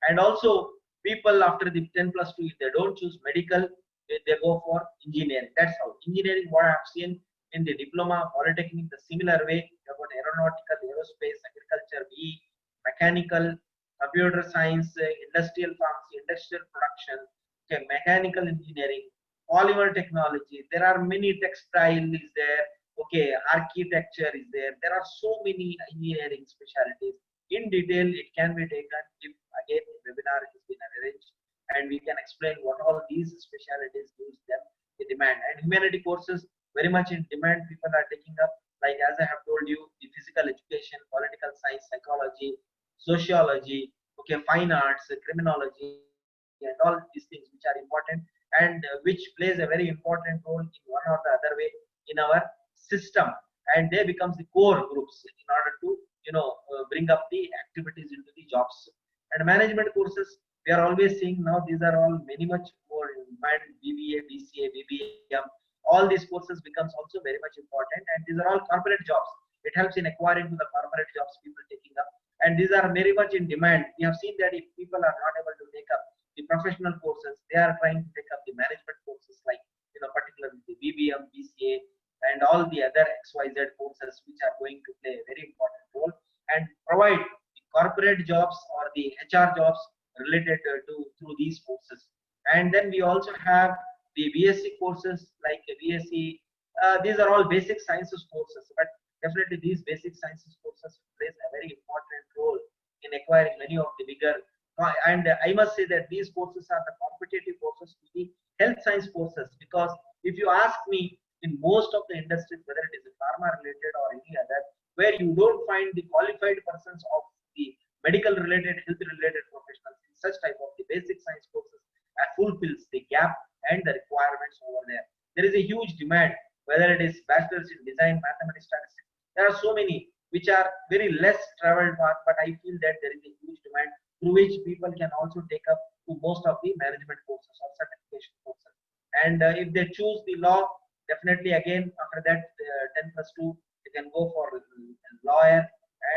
And also people after the 10 plus 2, if they don't choose medical, they go for engineering. That's how engineering, what I have seen in the diploma, polytechnic, the similar way about aeronautical, aerospace, agriculture, BE, mechanical, computer science, industrial pharmacy, industrial production, okay, mechanical engineering, polymer technology. There are many, textile is there, okay, architecture is there. There are so many engineering specialties. In detail, it can be taken if again a webinar has been arranged, and we can explain what all these specialties gives them the demand. And humanity courses very much in demand. People are taking up, like as I have told you, the physical education, political science, psychology, sociology, okay, fine arts, criminology, and all these things which are important, and which plays a very important role in one or the other way in our system, and they becomes the core groups in order to bring up the activities into the jobs. And management courses, we are always seeing now these are all very much more in demand. BBA, BCA, BBM, all these courses becomes also very much important, and these are all corporate jobs. It helps in acquiring to the corporate jobs people taking up, and these are very much in demand. We have seen that if people are not able to take up the professional courses, they are trying to take up the management courses, like particularly the BBM, BCA, and all the other XYZ courses, which are going to play a very important role and provide the corporate jobs or the HR jobs related to through these courses. And then we also have the BSc courses like BSc. These are all basic sciences courses, but definitely these basic sciences courses plays a very important role in acquiring many of the bigger. And I must say that these courses are the competitive courses to the health science courses, because if you ask me, in most of the industries, whether it is pharma related or any other, where you don't find the qualified persons of the medical related, health related professionals, in such type of the basic science courses fulfills the gap and the requirements over there. There is a huge demand, whether it is bachelor's in design, mathematics, statistics. There are so many which are very less traveled path, but I feel that there is a huge demand through which people can also take up to most of the management courses or certification courses. And if they choose the law, definitely again after that 10 plus 2, they can go for a lawyer.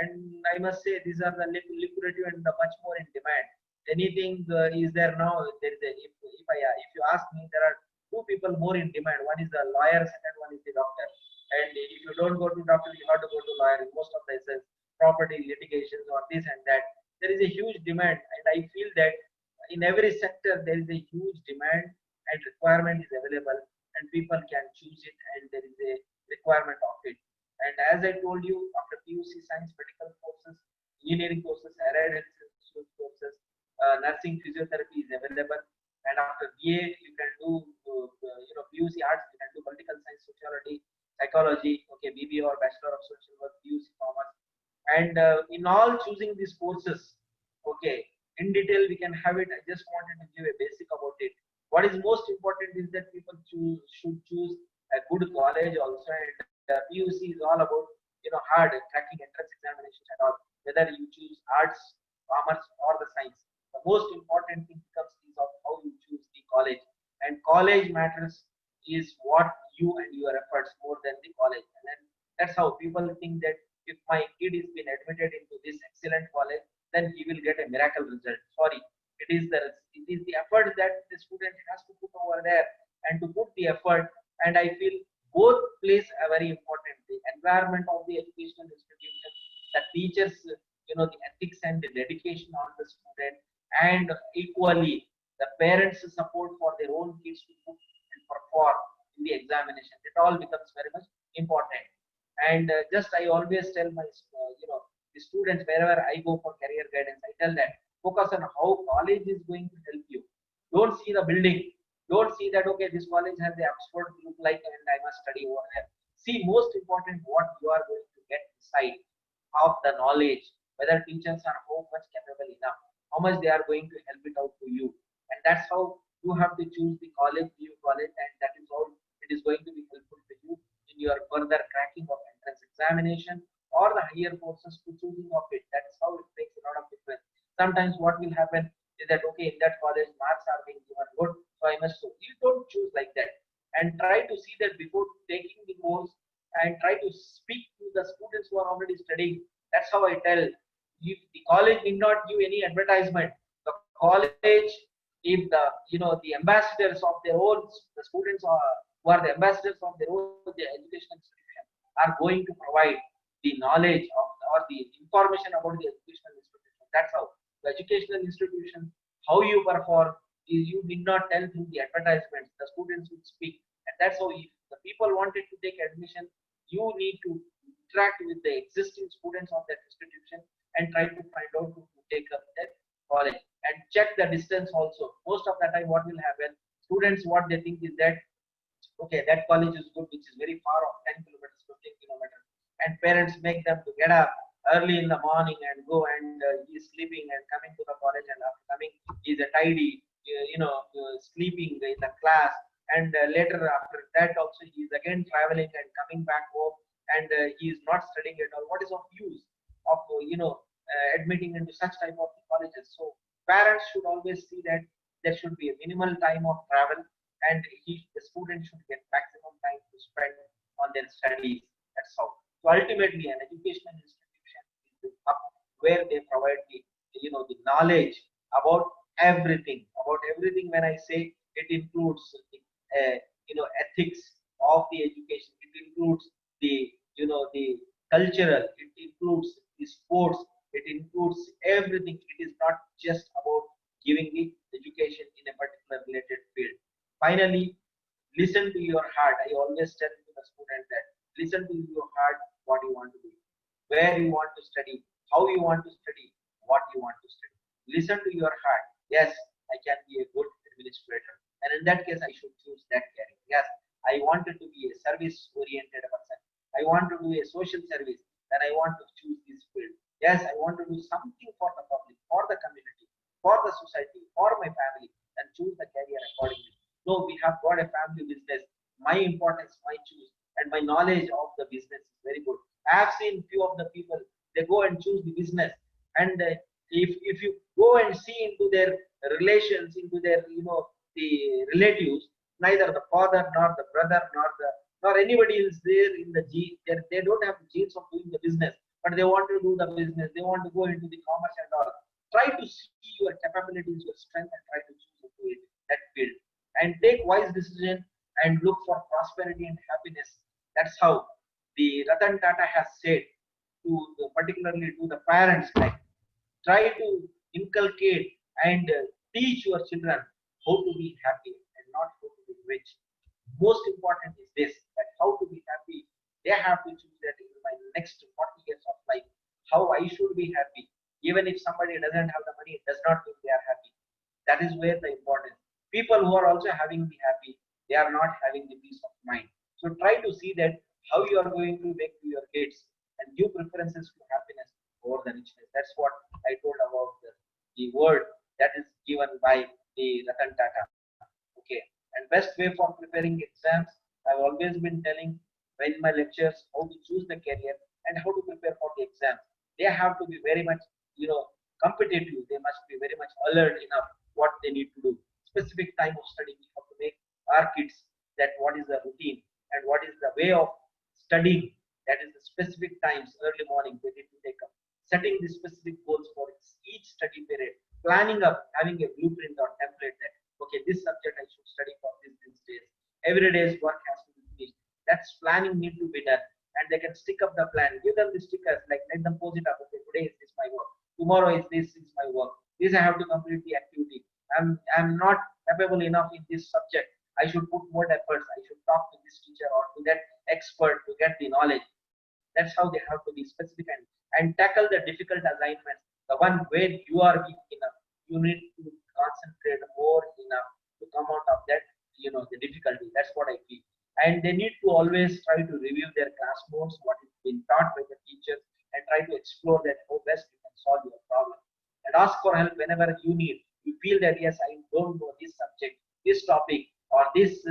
And I must say these are the lucrative and the much more in demand. Anything is there now? There is if you ask me, there are two people more in demand. One is the lawyer, second one is the doctor. And if you don't go to doctor, you have to go to lawyer. In most of the cases, property litigations or this and that, there is a huge demand. And I feel that in every sector there is a huge demand and requirement is available, and people can choose it, and there is a requirement of it. And as I told you, after PUC science, medical courses, engineering courses, allied health courses, nursing, physiotherapy is available. And after BA, you can do PUC arts, you can do political science, sociology, psychology, okay, BBA or bachelor of social work, PUC commerce. And in all choosing these courses, okay, in detail we can have it. I just wanted to give a basic about it. What is most important is that people should choose a good college also, and PUC is all about hard cracking entrance examinations and all. Whether you choose arts, commerce, or the science, the most important thing becomes is of how you choose the college. And college matters is what you and your efforts more than the college. And then that's how people think that if my kid is been admitted into this excellent college, then he will get a miracle result. Sorry, it is the efforts effort that the student has to put over there and to put the effort. And I feel both plays a very important, the environment of the educational institution, the teachers, the ethics and the dedication on the student, and equally the parents' support for their own kids to put and perform in the examination. It all becomes very much important. And just I always tell my the students wherever I go for career guidance, I tell that focus on how college is going to help you. Don't see the building. Don't see that okay, this college has the Oxford look like and I must study over there. See, most important, what you are going to get inside of the knowledge, whether teachers are how much capable enough, how much they are going to help it out to you. And that's how you have to choose the college, PU college, and that is how it is going to be helpful to you in your further cracking of entrance examination or the higher courses to choosing of it. That's how it makes a lot of difference. Sometimes what will happen is that okay, in that college marks are being given good, so I must so you don't choose like that, and try to see that before taking the course, and try to speak to the students who are already studying. That's how I tell you, the college need not give any advertisement. The college, if the ambassadors of their own, the students are who are the ambassadors of their own the educational institution are going to provide the knowledge of or the information about the educational institution. That's how the educational institution, how you perform, you need not tell through the advertisements. The students would speak, and that's how if the people wanted to take admission, you need to interact with the existing students of that institution and try to find out who to take up that college and check the distance also. Most of the time, what will happen? Students, what they think is that okay, that college is good, which is very far off, 10 kilometers, 15 kilometers, and parents make them to get up early in the morning and go, and he's sleeping and coming to the college, and after coming he's a tidy, sleeping in the class, and later after that also he is again traveling and coming back home, and he is not studying at all. What is of use of admitting into such type of colleges? So parents should always see that there should be a minimal time of travel, and the student should get maximum time to spend on their studies. That's how. So ultimately, an educational institution is the hub where they provide the knowledge about everything. About everything, when I say it includes the ethics of the education. It includes the cultural. It includes the sports. It includes everything. It is not just about giving the education in a particular related field. Finally, listen to your heart. I always tell to the student that listen to your heart, what you want to do, where you want to study, how you want to study, what you want to study. Listen to your heart. Yes, I can be a good administrator, and in that case, I should choose that career. Yes, I wanted to be a service-oriented person. I want to do a social service, then I want to choose this field. Yes, I want to do something for the public, for the community, for the society, for my family, and choose the career accordingly. No, we have got a family business. My importance, my choose, and my knowledge of the business is very good. I have seen few of the people, they go and choose the business, and if you go and see into their relations, into their the relatives, neither the father nor the brother nor anybody is there in the gene. They don't have the genes of doing the business, but they want to do the business. They want to go into the commerce and all. Try to see your capabilities, your strength, and try to choose into it, that field, and take wise decision and look for prosperity and happiness. That's how the Ratan Tata has said particularly to the parents, like try to inculcate and teach your children how to be happy and not how to be rich. Most important is this, that how to be happy. They have to choose that in my next 40 years of life, how I should be happy. Even if somebody doesn't have the money, it does not mean they are happy. That is where the importance. People who are also having the happy, they are not having the peace of mind. So try to see that how you are going to make to your kids and give preferences to happiness over the richness. That's what I told about the word that is given by the Ratan Tata. Okay. And best way for preparing exams, I've always been telling in my lectures how to choose the career and how to prepare for the exams. They have to be very much, competitive. They must be very much alert enough what they need to do. Specific time of studying, we have to make our kids that what is the routine and what is the way of studying. That is the specific times, early morning they need to take up. Setting the specific goals for each study period. Planning up, having a blueprint or template that okay, this subject I should study for this days. Every day's work has to be finished. That's planning need to be done. And they can stick up the plan, give them the stickers, like let them post it up. Okay, today is this my work, tomorrow is this is my work. This I have to complete the activity. I'm not capable enough in this subject. I should put more efforts. I should talk to this teacher or to that expert to get the knowledge. That's how they have to be specific and tackle the difficult assignments. The one where you are weak enough, you need to concentrate more enough to come out of that, the difficulty. That's what I feel. And they need to always try to review their class notes, what is being taught by the teachers, and try to explore that how best you can solve your problem. And ask for help whenever you need. You feel that yes, I don't know this subject, this topic, or this,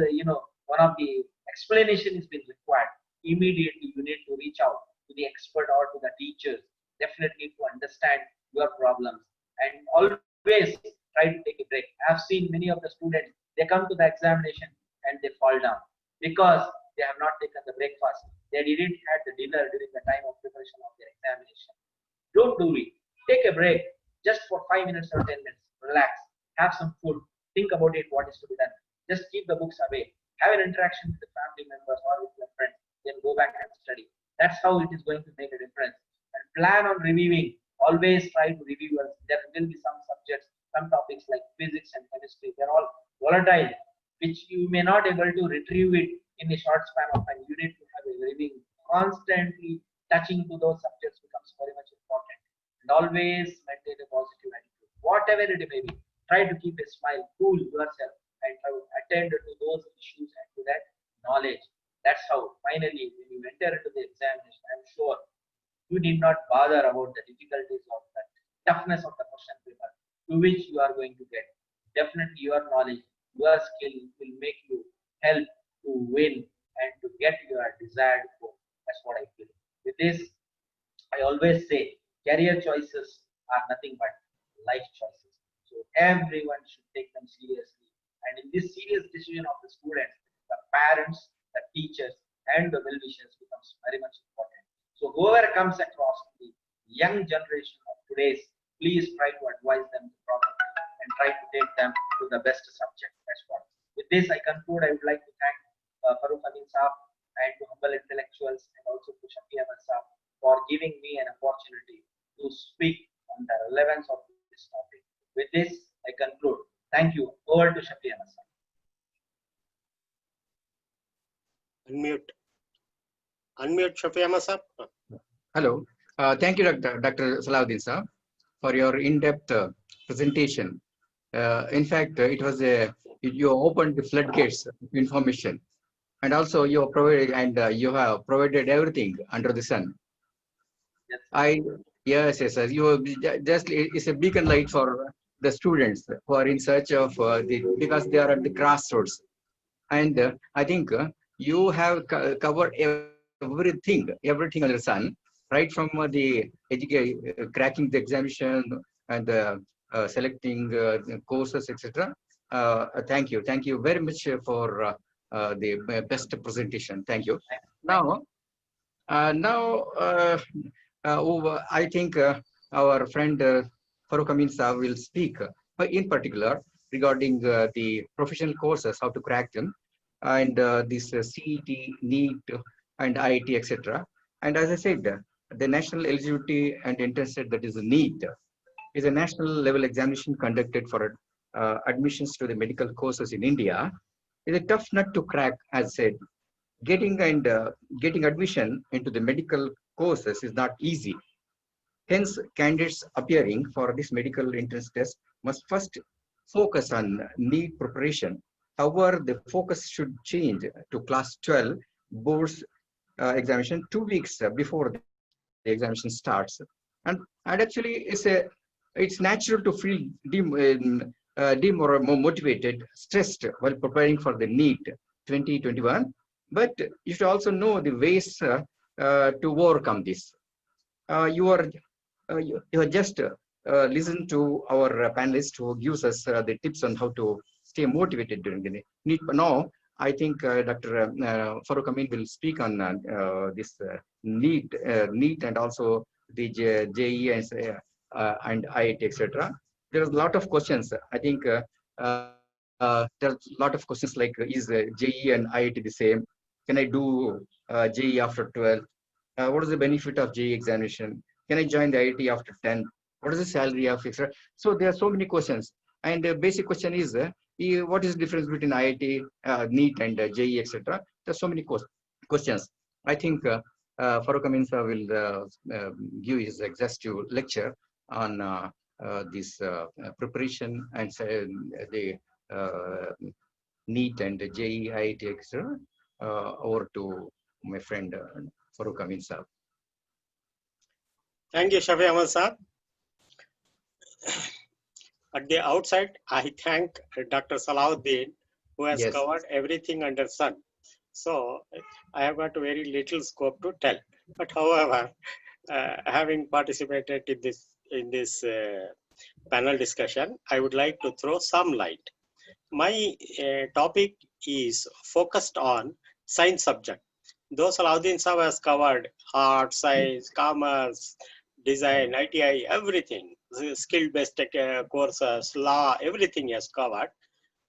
one of the explanation is being required. Immediately you need to reach out to the expert or to the teachers, definitely to understand your problems. And always try to take a break. I've seen many of the students, they come to the examination and they fall down because they have not taken the breakfast. They didn't have the dinner during the time of preparation of their examination. Don't do it. Take a break just for 5 minutes or 10 minutes. Relax. Have some food. Think about it, what is to be done. Just keep the books away. Have an interaction with the family members or with your friends. Then go back and study. That's how it is going to make a difference. And plan on reviewing. Always try to review. There will be some subjects, some topics like physics and chemistry. They're all volatile, which you may not able to retrieve it in a short span of time. You need to have a reviewing. Constantly touching to those subjects becomes very much important. And always maintain a positive attitude. Whatever it may be, try to keep a smile, cool yourself, and try to attend to those issues and to that knowledge. That's how finally when you enter into the examination, I'm sure you need not bother about the difficulties of the toughness of the question paper to which you are going to get. Definitely your knowledge, your skill will make you help to win and to get your desired goal. That's what I feel. With this, I always say career choices are nothing but life choices. So everyone should take them seriously. And in this serious decision of the students, the parents, the teachers, and the well-wishers becomes very much important. So whoever comes across the young generation of today's, please try to advise them properly and try to take them to the best subject. That's what. With this, I conclude. I would like to thank Farruq Ameen Saab and to humble intellectuals and also to Shafi Ahmed Saab for giving me an opportunity to speak on the relevance of this topic. With this, I conclude. Thank you. Over to Shafi Ahmed Saab. Unmute Shafi Ahmed Saab. Hello. Thank you, Dr. Salahuddin sir, for your in-depth presentation. In fact, you opened the floodgates of information, and also you have provided everything under the sun. Yes. Yes, sir. It's a beacon light for the students who are in search of because they are at the crossroads. And I think you have covered everything under the sun, right from cracking the examination and selecting courses, etc. Thank you very much for the best presentation. Thank you. Now, I think our friend Farruq Ameen Saab will speak in particular regarding the professional courses, how to crack them, and this CET, NEET, and IIT, etc. And as I said, the National Eligibility and Entrance Test, that is NEET, is a national level examination conducted for admissions to the medical courses in India. It's a tough nut to crack, as said. Getting admission into the medical courses is not easy. Hence, candidates appearing for this medical entrance test must first focus on NEET preparation. However, the focus should change to class 12 boards examination 2 weeks before the examination starts. And actually, it's natural to feel demotivated, stressed while preparing for the NEET 2021. But you should also know the ways to overcome this. You have just listened to our panelist who gives us the tips on how to stay motivated during the NEET. Now, I think Dr. Farruq Ameen will speak on this NEET and also the JEE and IIT, etc. There are a lot of questions. I think There are a lot of questions like, is JEE and IIT the same? Can I do JEE after 12? What is the benefit of JEE examination? Can I join the IIT after 10? What is the salary of etc.? So there are so many questions. And the basic question is, what is the difference between IIT, NEET and JEE, etc.? There are so many questions. I think Farruq Ameen sir will give his exhaustive lecture on this preparation and the NEET and JEE, IIT, etc. Over to my friend Farruq Ameen sir. Thank you, Shafi Ahmad sir. At the outset, I thank Dr. Salahuddin, who has Yes. covered everything under sun. So I have got very little scope to tell. But however, having participated in this panel discussion, I would like to throw some light. My topic is focused on science subject. Though Salahuddin Sahab has covered art, science, commerce, design, ITI, everything, skill-based courses, law, everything he has covered.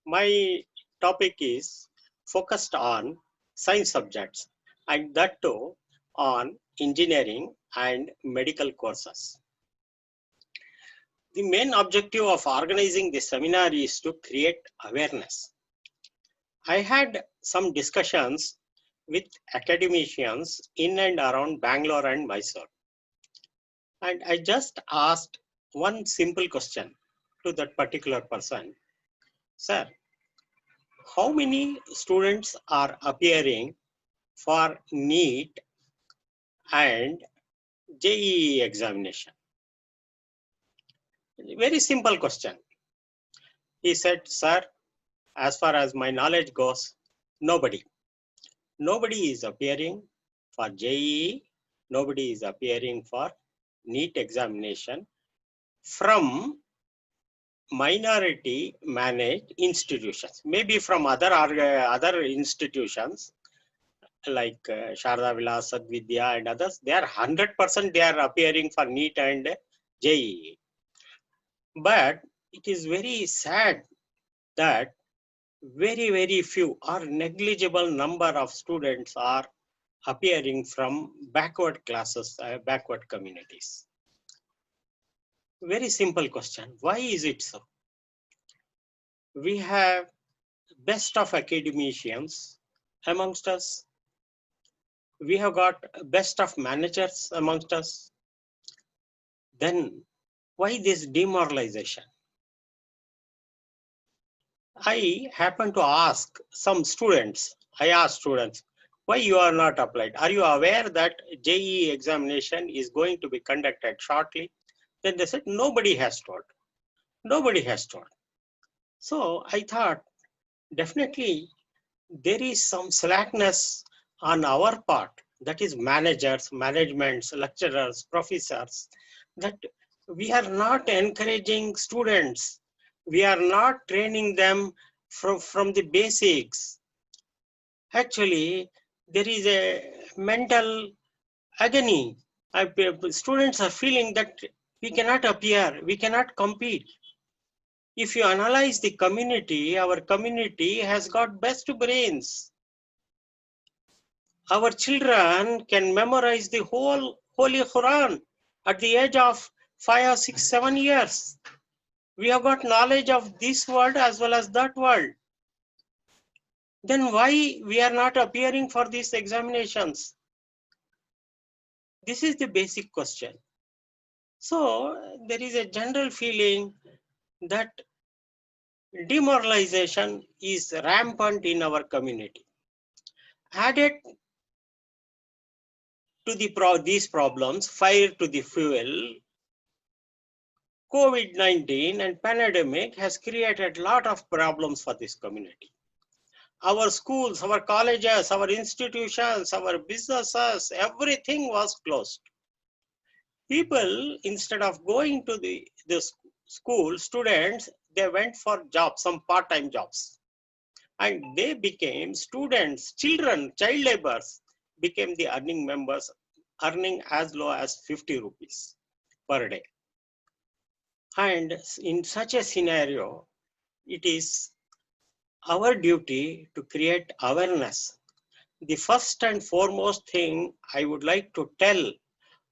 My topic is focused on science subjects, and that too on engineering and medical courses. The main objective of organizing this seminar is to create awareness. I had some discussions with academicians in and around Bangalore and Mysore. And I just asked one simple question to that particular person. Sir, how many students are appearing for NEET and JEE examination? Very simple question. He said, sir, as far as my knowledge goes, nobody. Nobody is appearing for JEE, nobody is appearing for NEET examination from minority managed institutions, maybe from other institutions like Sharda Vilas, Sadvidya and others. They are 100% they are appearing for NEET and JEE. But it is very sad that very few or negligible number of students are appearing from backward classes, backward communities. Very simple question. Why is it so? We have best of academicians amongst us. We have got best of managers amongst us. Then why this demoralization? I happen to ask some students, I asked students, why you are not applied? Are you aware that JEE examination is going to be conducted shortly? Then they said, nobody has told. Nobody has told. So I thought, definitely there is some slackness on our part, that is managers, managements, lecturers, professors, that we are not encouraging students. We are not training them from the basics. Actually, there is a mental agony. Students are feeling that we cannot appear, we cannot compete. If you analyze the community, our community has got best brains. Our children can memorize the whole Holy Quran at the age of 5 or 6, 7 years. We have got knowledge of this world as well as that world. Then why we are not appearing for these examinations? This is the basic question. So there is a general feeling that demoralization is rampant in our community. Added to these problems, fire to the fuel, COVID-19 and pandemic has created a lot of problems for this community. Our schools, our colleges, our institutions, our businesses, everything was closed. People, instead of going to the school, students, they went for jobs, some part-time jobs. And they became students, children, child laborers became the earning members, earning as low as 50 rupees per day. And in such a scenario, it is our duty to create awareness. The first and foremost thing I would like to tell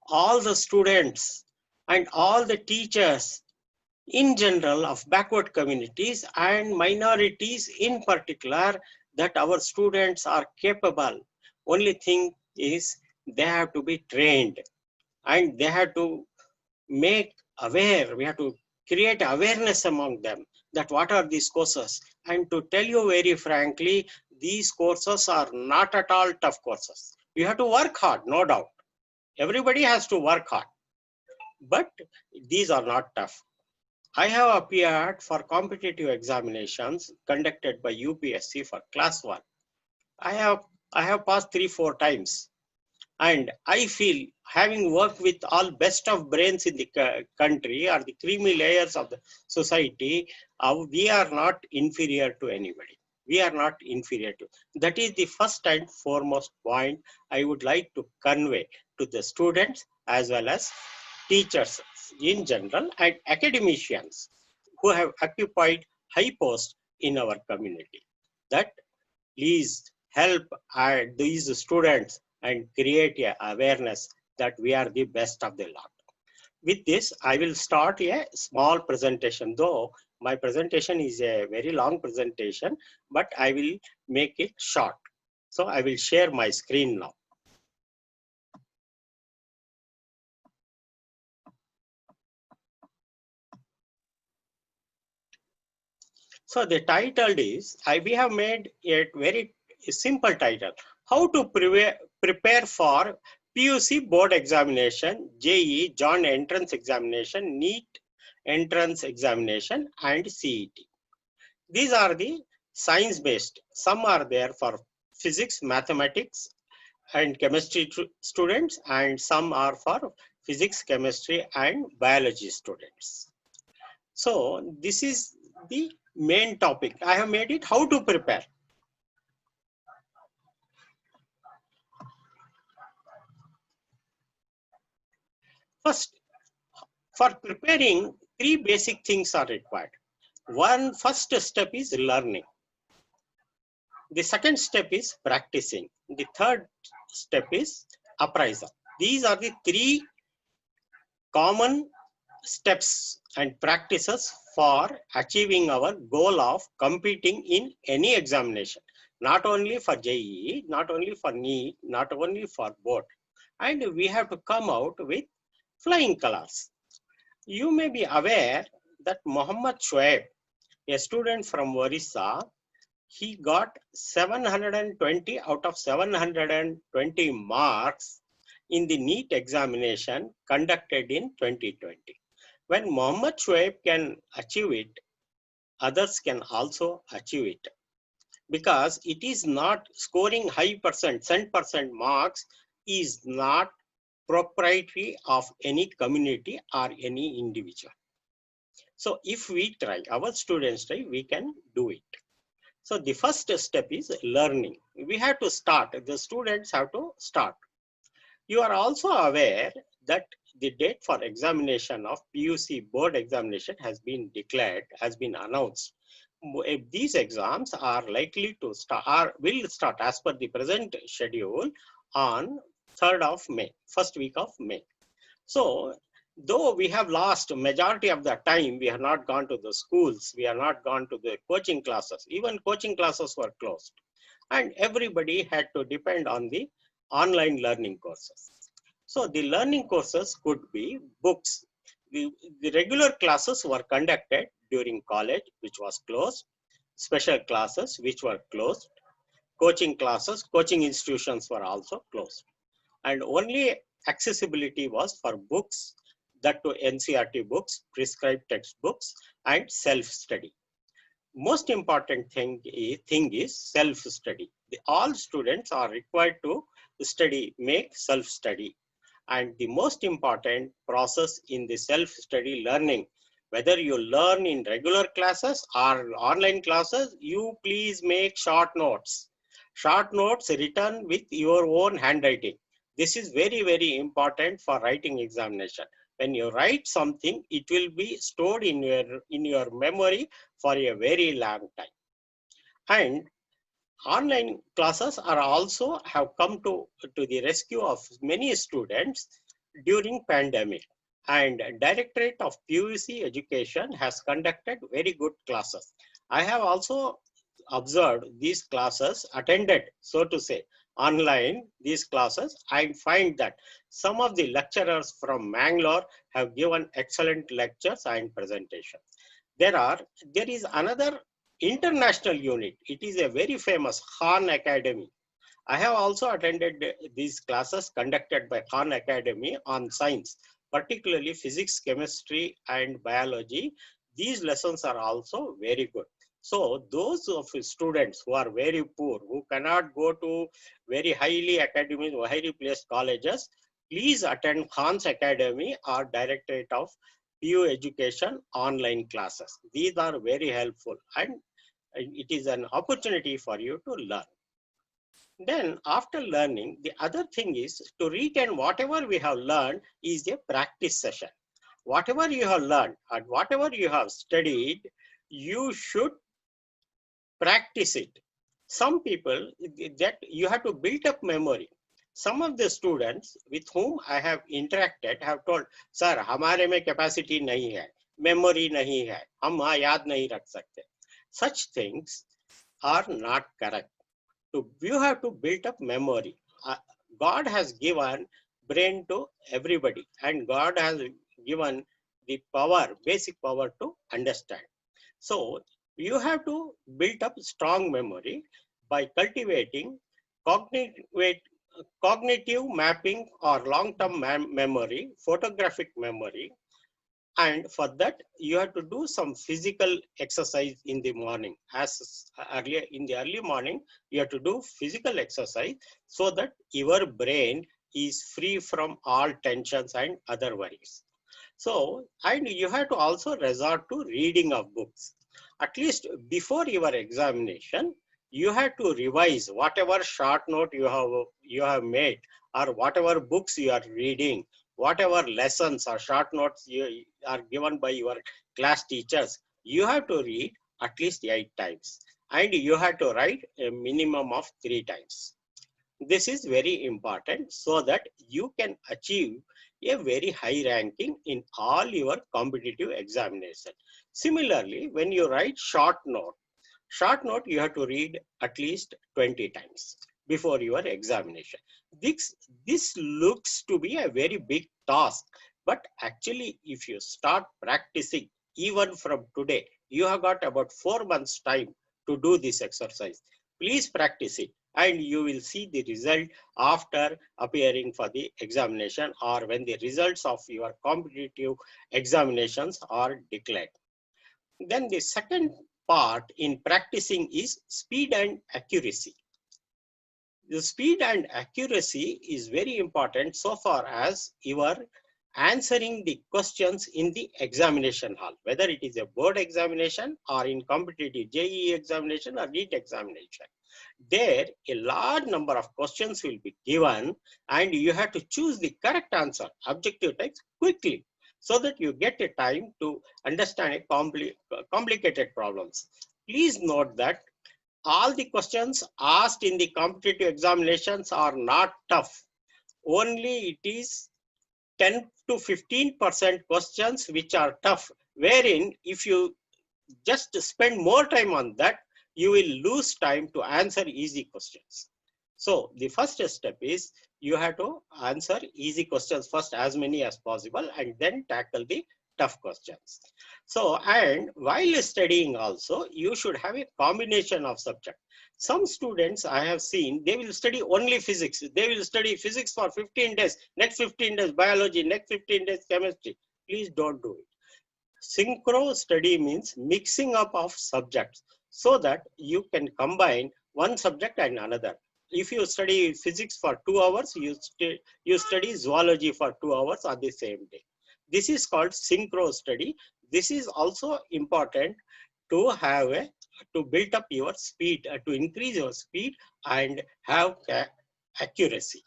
all the students and all the teachers in general of backward communities and minorities in particular, that our students are capable. Only thing is they have to be trained and they have to make aware. We have to create awareness among them that what are these courses. And to tell you very frankly, these courses are not at all tough courses. You have to work hard, no doubt. Everybody has to work hard, but these are not tough. I have appeared for competitive examinations conducted by UPSC for class 1. I have passed 3-4 times, and I feel, having worked with all best of brains in the country or the creamy layers of the society, we are not inferior to anybody. We are not inferior to. That is the first and foremost point I would like to convey to the students as well as teachers in general and academicians who have occupied high posts in our community, that please help these students and create a awareness that we are the best of the lot. With this, I will start a small presentation, though my presentation is a very long presentation, but I will make it short. So I will share my screen now. So the title is, we have made a very simple title, how to prepare for PUC Board Examination, JEE, Joint Entrance Examination, NEET Entrance Examination, and CET. These are the science-based. Some are there for physics, mathematics, and chemistry students, and some are for physics, chemistry, and biology students. So this is the main topic. I have made it how to prepare. First, for preparing, 3 basic things are required. First step is learning. The second step is practicing. The third step is appraisal. These are the 3 common steps and practices for achieving our goal of competing in any examination, not only for JEE, not only for NEET, not only for board. And we have to come out with flying colors. You may be aware that Mohammed Shoaib, a student from Orissa, he got 720 out of 720 marks in the NEET examination conducted in 2020. When Mohammed Shoaib can achieve it, others can also achieve it. Because it is not scoring high cent percent marks is not proprietary of any community or any individual. So if we try, our students try, we can do it. So the first step is learning. We have to start, the students have to start. You are also aware that the date for examination of PUC board examination has been declared, has been announced. These exams are likely to start, will start as per the present schedule on 3rd of May, first week of May. So, though we have lost majority of the time, we have not gone to the schools, we have not gone to the coaching classes, even coaching classes were closed. And everybody had to depend on the online learning courses. So the learning courses could be books. The regular classes were conducted during college, which was closed, special classes, which were closed, coaching classes, coaching institutions were also closed. And only accessibility was for books, that to NCERT books, prescribed textbooks, and self-study. Most important thing is self-study. All students are required to study, make self-study. And the most important process in the self-study learning, whether you learn in regular classes or online classes, you please make short notes. Short notes written with your own handwriting. This is very, very important for writing examination. When you write something, it will be stored in your memory for a very long time. And online classes are also have come to the rescue of many students during pandemic. And Directorate of PUC Education has conducted very good classes. I have also observed these classes, attended, so to say, online these classes. I find that some of the lecturers from Mangalore have given excellent lectures and presentations. There is another international unit. It is a very famous Khan Academy. I have also attended these classes conducted by Khan Academy on science, particularly physics, chemistry, and biology. These lessons are also very good. So those of students who are very poor, who cannot go to very highly academic or highly placed colleges, please attend Khan's Academy or Directorate of PU Education online classes. These are very helpful and it is an opportunity for you to learn. Then after learning, the other thing is to retain whatever we have learned is a practice session. Whatever you have learned and whatever you have studied, you should practice it. Some people that you have to build up memory. Some of the students with whom I have interacted have told, sir, हमारे में capacity नहीं है, memory नहीं है, हम वहाँ याद नहीं रख सकते. Such things are not correct. You have to build up memory. God has given brain to everybody and God has given the power, basic power to understand. So you have to build up strong memory by cultivating cognitive mapping or long-term memory, photographic memory. And for that, you have to do some physical exercise in the morning. As earlier in the early morning, you have to do physical exercise so that your brain is free from all tensions and other worries. So, and you have to also resort to reading of books. At least before your examination, you have to revise whatever short note you have made or whatever books you are reading, whatever lessons or short notes you are given by your class teachers, you have to read at least 8 times and you have to write a minimum of 3 times. This is very important so that you can achieve a very high ranking in all your competitive examination. Similarly, when you write short note you have to read at least 20 times before your examination. This looks to be a very big task, but actually if you start practicing even from today, you have got about 4 months time to do this exercise. Please practice it and you will see the result after appearing for the examination or when the results of your competitive examinations are declared. Then the second part in practicing is speed and accuracy. The speed and accuracy is very important so far as you are answering the questions in the examination hall, whether it is a board examination or in competitive JEE examination or NEET examination. There, a large number of questions will be given and you have to choose the correct answer, objective text, quickly so that you get a time to understand a complicated problems. Please note that all the questions asked in the competitive examinations are not tough. Only it is 10 to 15% questions which are tough, wherein if you just spend more time on that, you will lose time to answer easy questions. So the first step is you have to answer easy questions first, as many as possible, and then tackle the tough questions. So, and while studying also, you should have a combination of subjects. Some students I have seen, they will study only physics. They will study physics for 15 days, next 15 days biology, next 15 days chemistry. Please don't do it. Synchro study means mixing up of subjects so that you can combine one subject and another. If you study physics for 2 hours, you study zoology for 2 hours on the same day. This is called synchro study. This is also important to have to build up your speed, to increase your speed and have accuracy.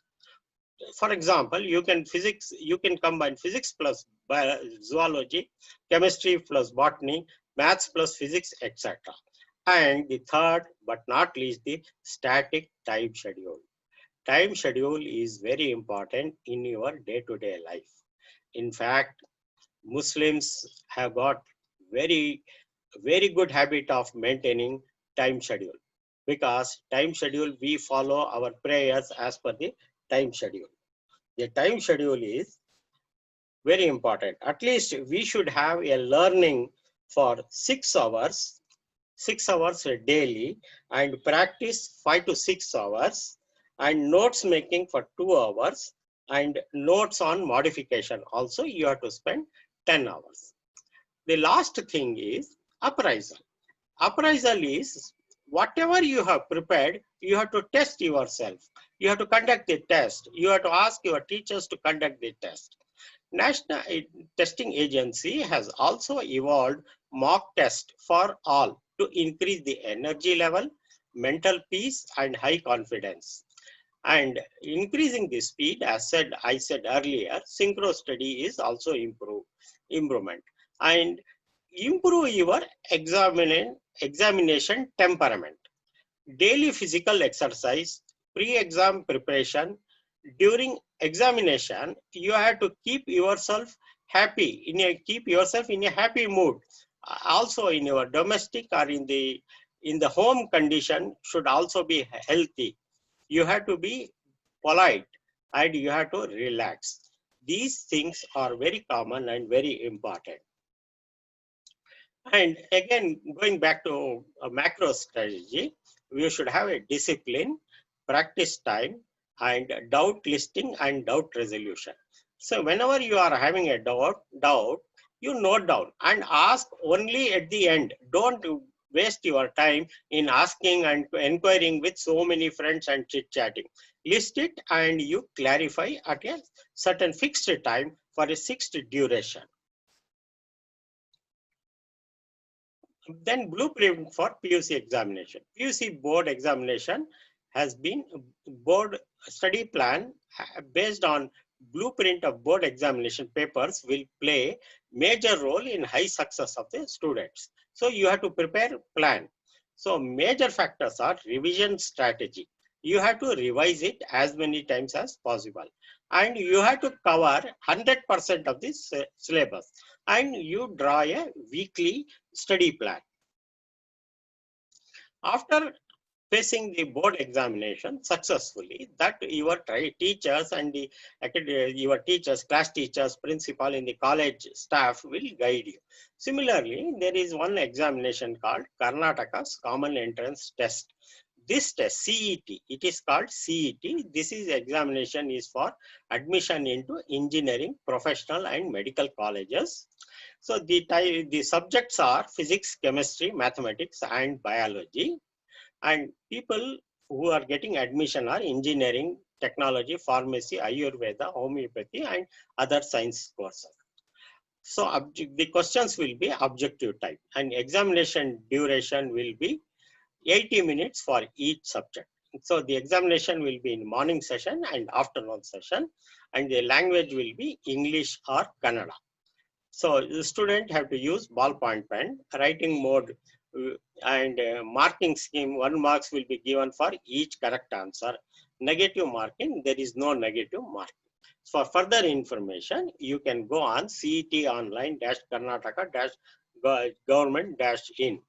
For example, you can combine physics plus zoology, chemistry plus botany, maths plus physics, etc. And the third, but not least, the static time schedule. Time schedule is very important in your day-to-day life. In fact, Muslims have got very, very good habit of maintaining time schedule, because time schedule, we follow our prayers as per the time schedule. The time schedule is very important. At least we should have a learning for 6 hours daily, and practice 5 to 6 hours, and notes making for 2 hours, and notes on modification also you have to spend 10 hours. The last thing is appraisal. Appraisal is whatever you have prepared, you have to test yourself. You have to conduct the test. You have to ask your teachers to conduct the test. National Testing Agency has also evolved mock test for all to increase the energy level, mental peace, and high confidence. And increasing the speed, as I said earlier, synchro study is also improvement. And improve your examination temperament. Daily physical exercise, pre-exam preparation, during examination, you have to keep yourself happy, keep yourself in a happy mood. Also in your domestic or in the home condition should also be healthy. You have to be polite and you have to relax. These things are very common and very important. And again, going back to a macro strategy, we should have a discipline, practice time, and doubt listing and doubt resolution. So whenever you are having a doubt, you note down and ask only at the end. Don't waste your time in asking and inquiring with so many friends and chit-chatting. List it and you clarify at a certain fixed time for a fixed duration. Then blueprint for PUC examination. PUC board examination has been board study plan based on blueprint of board examination papers will play major role in high success of the students. So you have to prepare plan. So major factors are revision strategy. You have to revise it as many times as possible. And you have to cover 100% of this syllabus. And you draw a weekly study plan. After facing the board examination successfully, that your teachers and your teachers, class teachers, principal in the college staff will guide you. Similarly, there is one examination called Karnataka's Common Entrance Test. This test, CET, it is called CET. This is examination is for admission into engineering, professional and medical colleges. So the subjects are physics, chemistry, mathematics and biology. And people who are getting admission are engineering, technology, pharmacy, Ayurveda, homeopathy and other science courses. So the questions will be objective type and examination duration will be 80 minutes for each subject. So the examination will be in morning session and afternoon session, and the language will be English or Kannada. So the student have to use ballpoint pen, writing mode and marking scheme. 1 marks will be given for each correct answer. Negative marking, there is no negative marking. For further information, you can go on cet online-karnataka-government-in.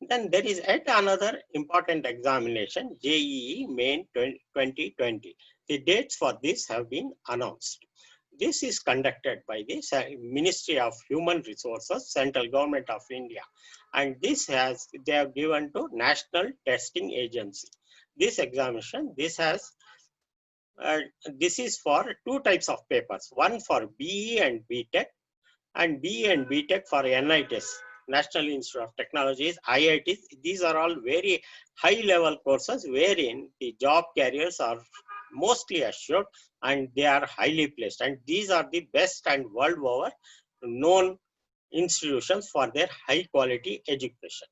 Then there is yet another important examination, JEE Main 2020. The dates for this have been announced. This is conducted by the Ministry of Human Resources, Central Government of India, and they have given to National Testing Agency. This examination, this is for 2 types of papers, one for BE and BTech, and BE and BTech for NITs, National Institute of Technologies, IITs. These are all very high level courses wherein the job careers are mostly assured and they are highly placed, and these are the best and world over known institutions for their high quality education.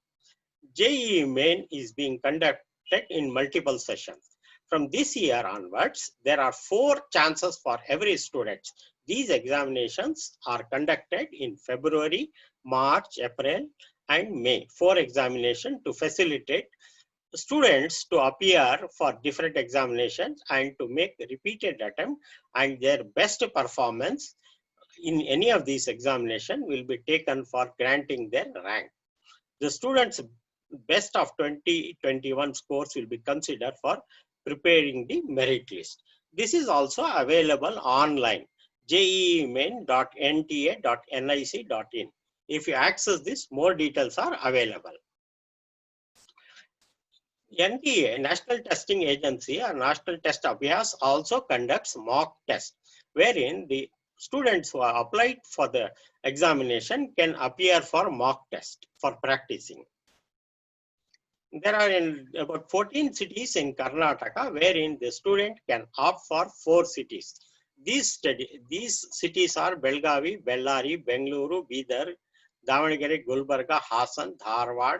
JEE Main is being conducted in multiple sessions. From this year onwards, there are 4 chances for every student. These examinations are conducted in February, March, April, and May for examination to facilitate students to appear for different examinations and to make repeated attempt, and their best performance in any of these examinations will be taken for granting their rank. The students' best of 2021 scores will be considered for preparing the merit list. This is also available online, jeemain.nta.nic.in. If you access this, more details are available. NTA, National Testing Agency or National Test Abhyas, also conducts mock test, wherein the students who are applied for the examination can appear for mock test for practicing. There are about 14 cities in Karnataka wherein the student can opt for 4 cities. These cities are Belgavi, Bellary, Bengaluru, Bidar, Davanagere, Gulbarga, Hassan, Dharwad,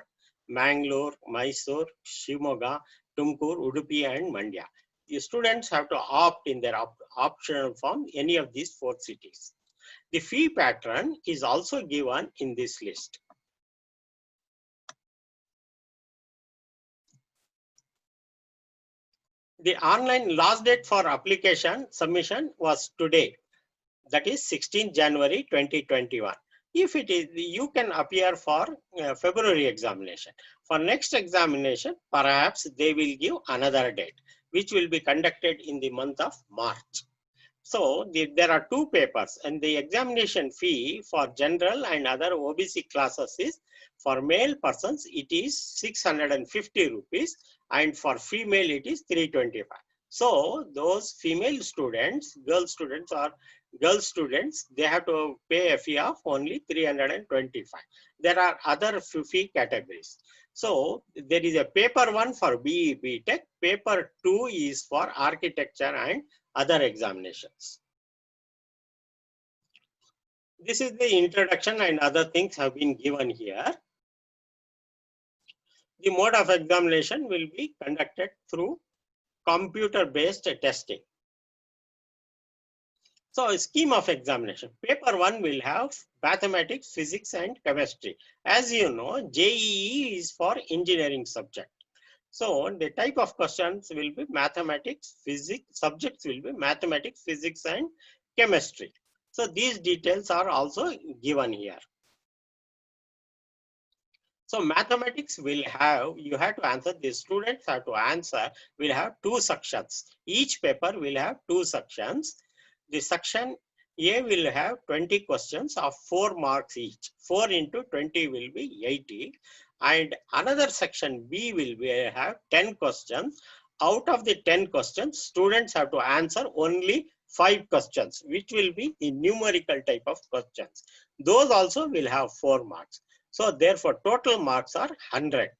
Mangalore, Mysore, Shimoga, Tumkur, Udupi, and Mandya. The students have to opt in their optional form any of these 4 cities. The fee pattern is also given in this list. The online last date for application submission was today, that is 16 January 2021. If it is, you can appear for February examination. For next examination, perhaps they will give another date, which will be conducted in the month of March. So there are 2 papers, and the examination fee for general and other OBC classes is, for male persons it is 650 rupees, and for female it is 325. So those female students, girl students, they have to pay a fee of only 325. There are other fee categories. So there is a paper 1 for BE BTech, paper 2 is for architecture and other examinations. This is the introduction, and other things have been given here. The mode of examination will be conducted through computer-based testing. So a scheme of examination. Paper 1 will have mathematics, physics, and chemistry. As you know, JEE is for engineering subject. So the type of questions will be mathematics, physics, subjects will be mathematics, physics, and chemistry. So these details are also given here. So mathematics will have, you have to answer, the students have to answer, will have 2 sections. Each paper will have 2 sections. The section A will have 20 questions of 4 marks each. 4 into 20 will be 80. And another section B will have 10 questions. Out of the 10 questions, students have to answer only 5 questions, which will be the numerical type of questions. Those also will have 4 marks. So therefore, total marks are 100.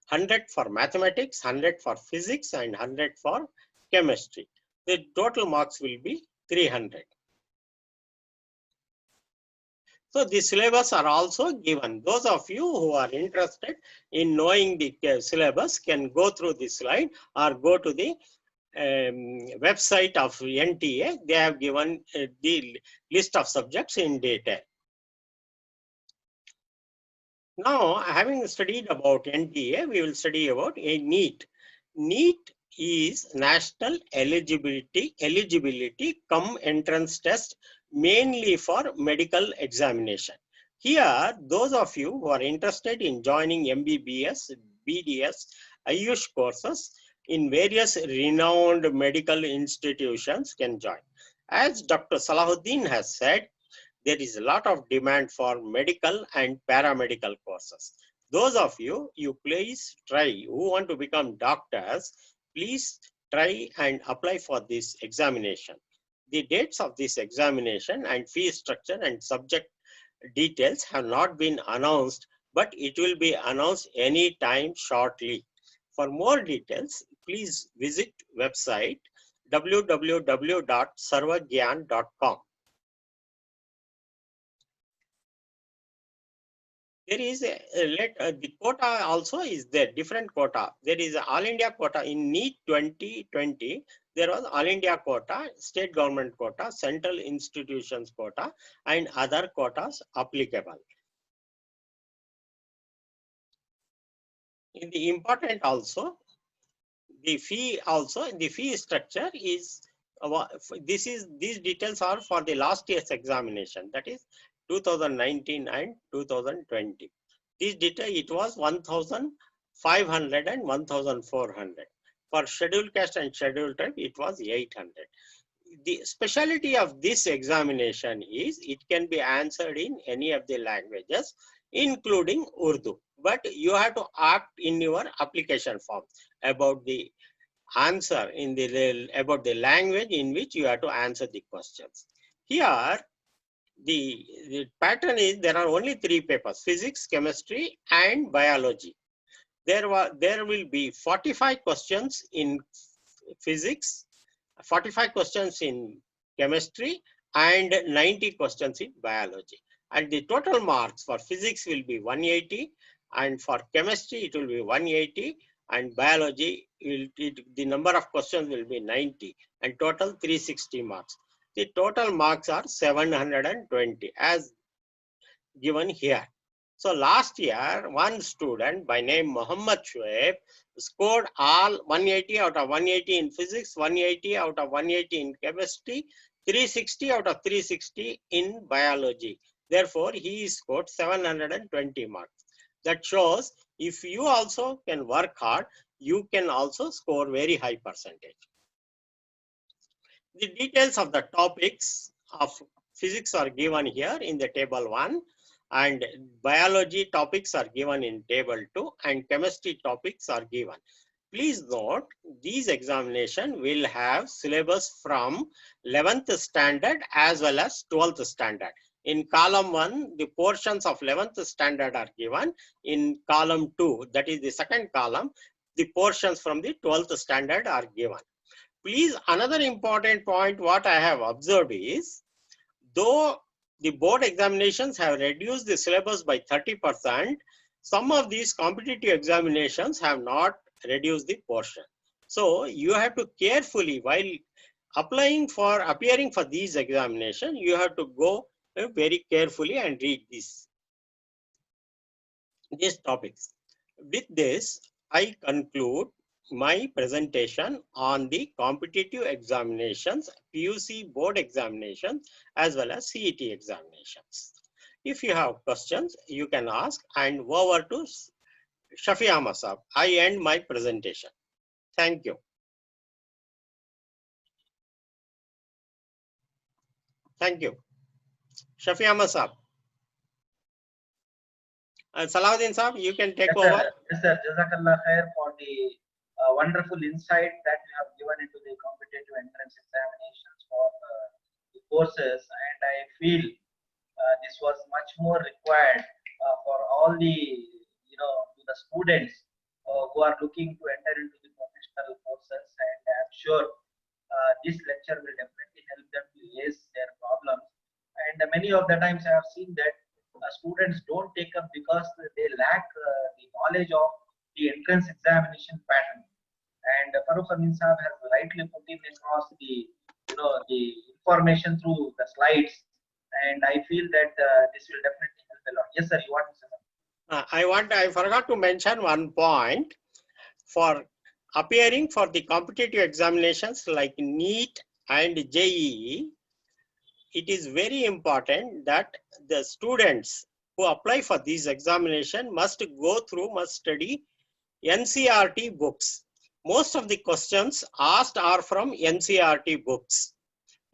100 for mathematics, 100 for physics, and 100 for chemistry. The total marks will be 300. So the syllabus are also given. Those of you who are interested in knowing the syllabus can go through this slide or go to the website of NTA. They have given the list of subjects in detail. Now, having studied about NTA, we will study about a NEET. NEET is National Eligibility Cum Entrance Test, mainly for medical examination. Here, those of you who are interested in joining MBBS, BDS, Ayush courses in various renowned medical institutions can join. As Dr. Salahuddin has said, there is a lot of demand for medical and paramedical courses. Those of you, please try, who want to become doctors, please try and apply for this examination. The dates of this examination and fee structure and subject details have not been announced, but it will be announced any time shortly. For more details, please visit website www.sarvagyan.com. There is the quota also is there, different quota. There is All India quota in NEET 2020. There was All India quota, state government quota, central institutions quota, and other quotas applicable. In the important also, the fee structure is these details are for the last year's examination, that is 2019 and 2020. This data, it was 1,500 and 1,400. For scheduled caste and scheduled tribe, it was 800. The speciality of this examination is it can be answered in any of the languages, including Urdu. But you have to act in your application form about the answer in the about the language in which you have to answer the questions. Here, the pattern is there are only 3 papers: physics, chemistry, and biology. There will be 45 questions in physics, 45 questions in chemistry, and 90 questions in biology. And the total marks for physics will be 180, and for chemistry it will be 180, and biology the number of questions will be 90, and total 360 marks. The total marks are 720 as given here. So last year, one student by name Mohammed Shoaib scored all 180 out of 180 in physics, 180 out of 180 in chemistry, 360 out of 360 in biology. Therefore, he scored 720 marks. That shows if you also can work hard, you can also score very high percentage. The details of the topics of physics are given here in the table 1, and biology topics are given in table 2, and chemistry topics are given. Please note, these examinations will have syllabus from 11th standard as well as 12th standard. In column 1, the portions of 11th standard are given. In column 2, that is the second column, the portions from the 12th standard are given. Please, another important point what I have observed is, though the board examinations have reduced the syllabus by 30%, some of these competitive examinations have not reduced the portion. So you have to carefully, while appearing for these examinations, you have to go very carefully and read these topics. With this, I conclude my presentation on the competitive examinations, PUC board examinations, as well as CET examinations. If you have questions, you can ask, and over to Shafi Ahmad Saab. I end my presentation. Thank you. Thank you. Shafi Ahmad Saab. Salahuddin Saab, you can take over. Yes, sir. Jazakallah khair for the wonderful insight that you have given into the competitive entrance examinations for the courses, and I feel this was much more required for all the the students who are looking to enter into the professional courses, and I'm sure this lecture will definitely help them to ace their problems. And many of the times I have seen that students don't take up because they lack the knowledge of the entrance examination pattern. And Farruq Ameen Saab has rightly put in across the the information through the slides, and I feel that this will definitely help a lot. Yes, sir. You want to say something? I forgot to mention one point. For appearing for the competitive examinations like NEET and JEE, it is very important that the students who apply for these examinations must study NCERT books. Most of the questions asked are from NCERT books.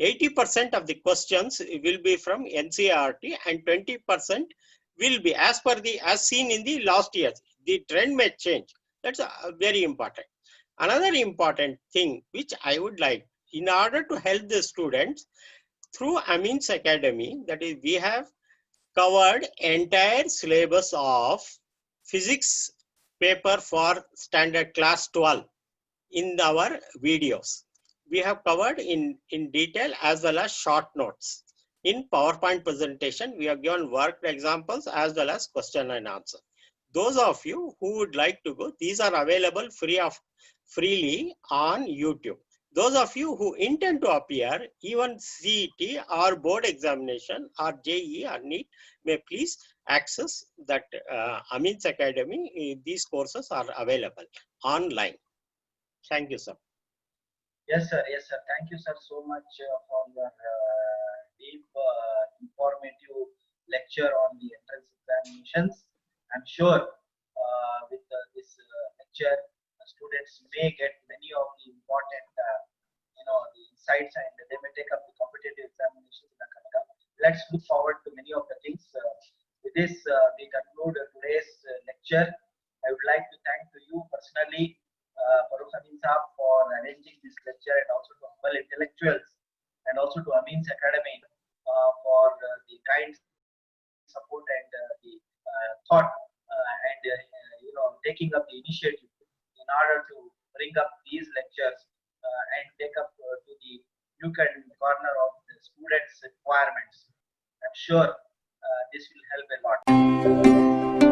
80% of the questions will be from NCERT, and 20% will be as seen in the last years. The trend may change. That's very important. Another important thing which I would like, in order to help the students, through Ameen's Academy, that is, we have covered entire syllabus of physics paper for standard class 12 in our videos. We have covered in detail as well as short notes. In PowerPoint presentation, we have given worked examples as well as question and answer. Those of you who would like to go, these are available freely on YouTube. Those of you who intend to appear, even CET or board examination or JEE or NEET, may please access that Ameen's Academy, these courses are available online. Thank you, sir. Yes, sir. Yes, sir. Thank you, sir, so much for your deep, informative lecture on the entrance examinations. I'm sure with this lecture, students may get many of the important, the insights, and they may take up the competitive examinations in the Karnataka. Let's look forward to many of the things. With this, we conclude today's lecture. I would like to thank to you personally, Farruq Ameen Saab, for arranging this lecture, and also to humble intellectuals, and also to Ameen's Academy for the kind support and the thought, and taking up the initiative in order to bring up these lectures and take up to the nook and corner of the students' requirements. I'm sure this will help a lot.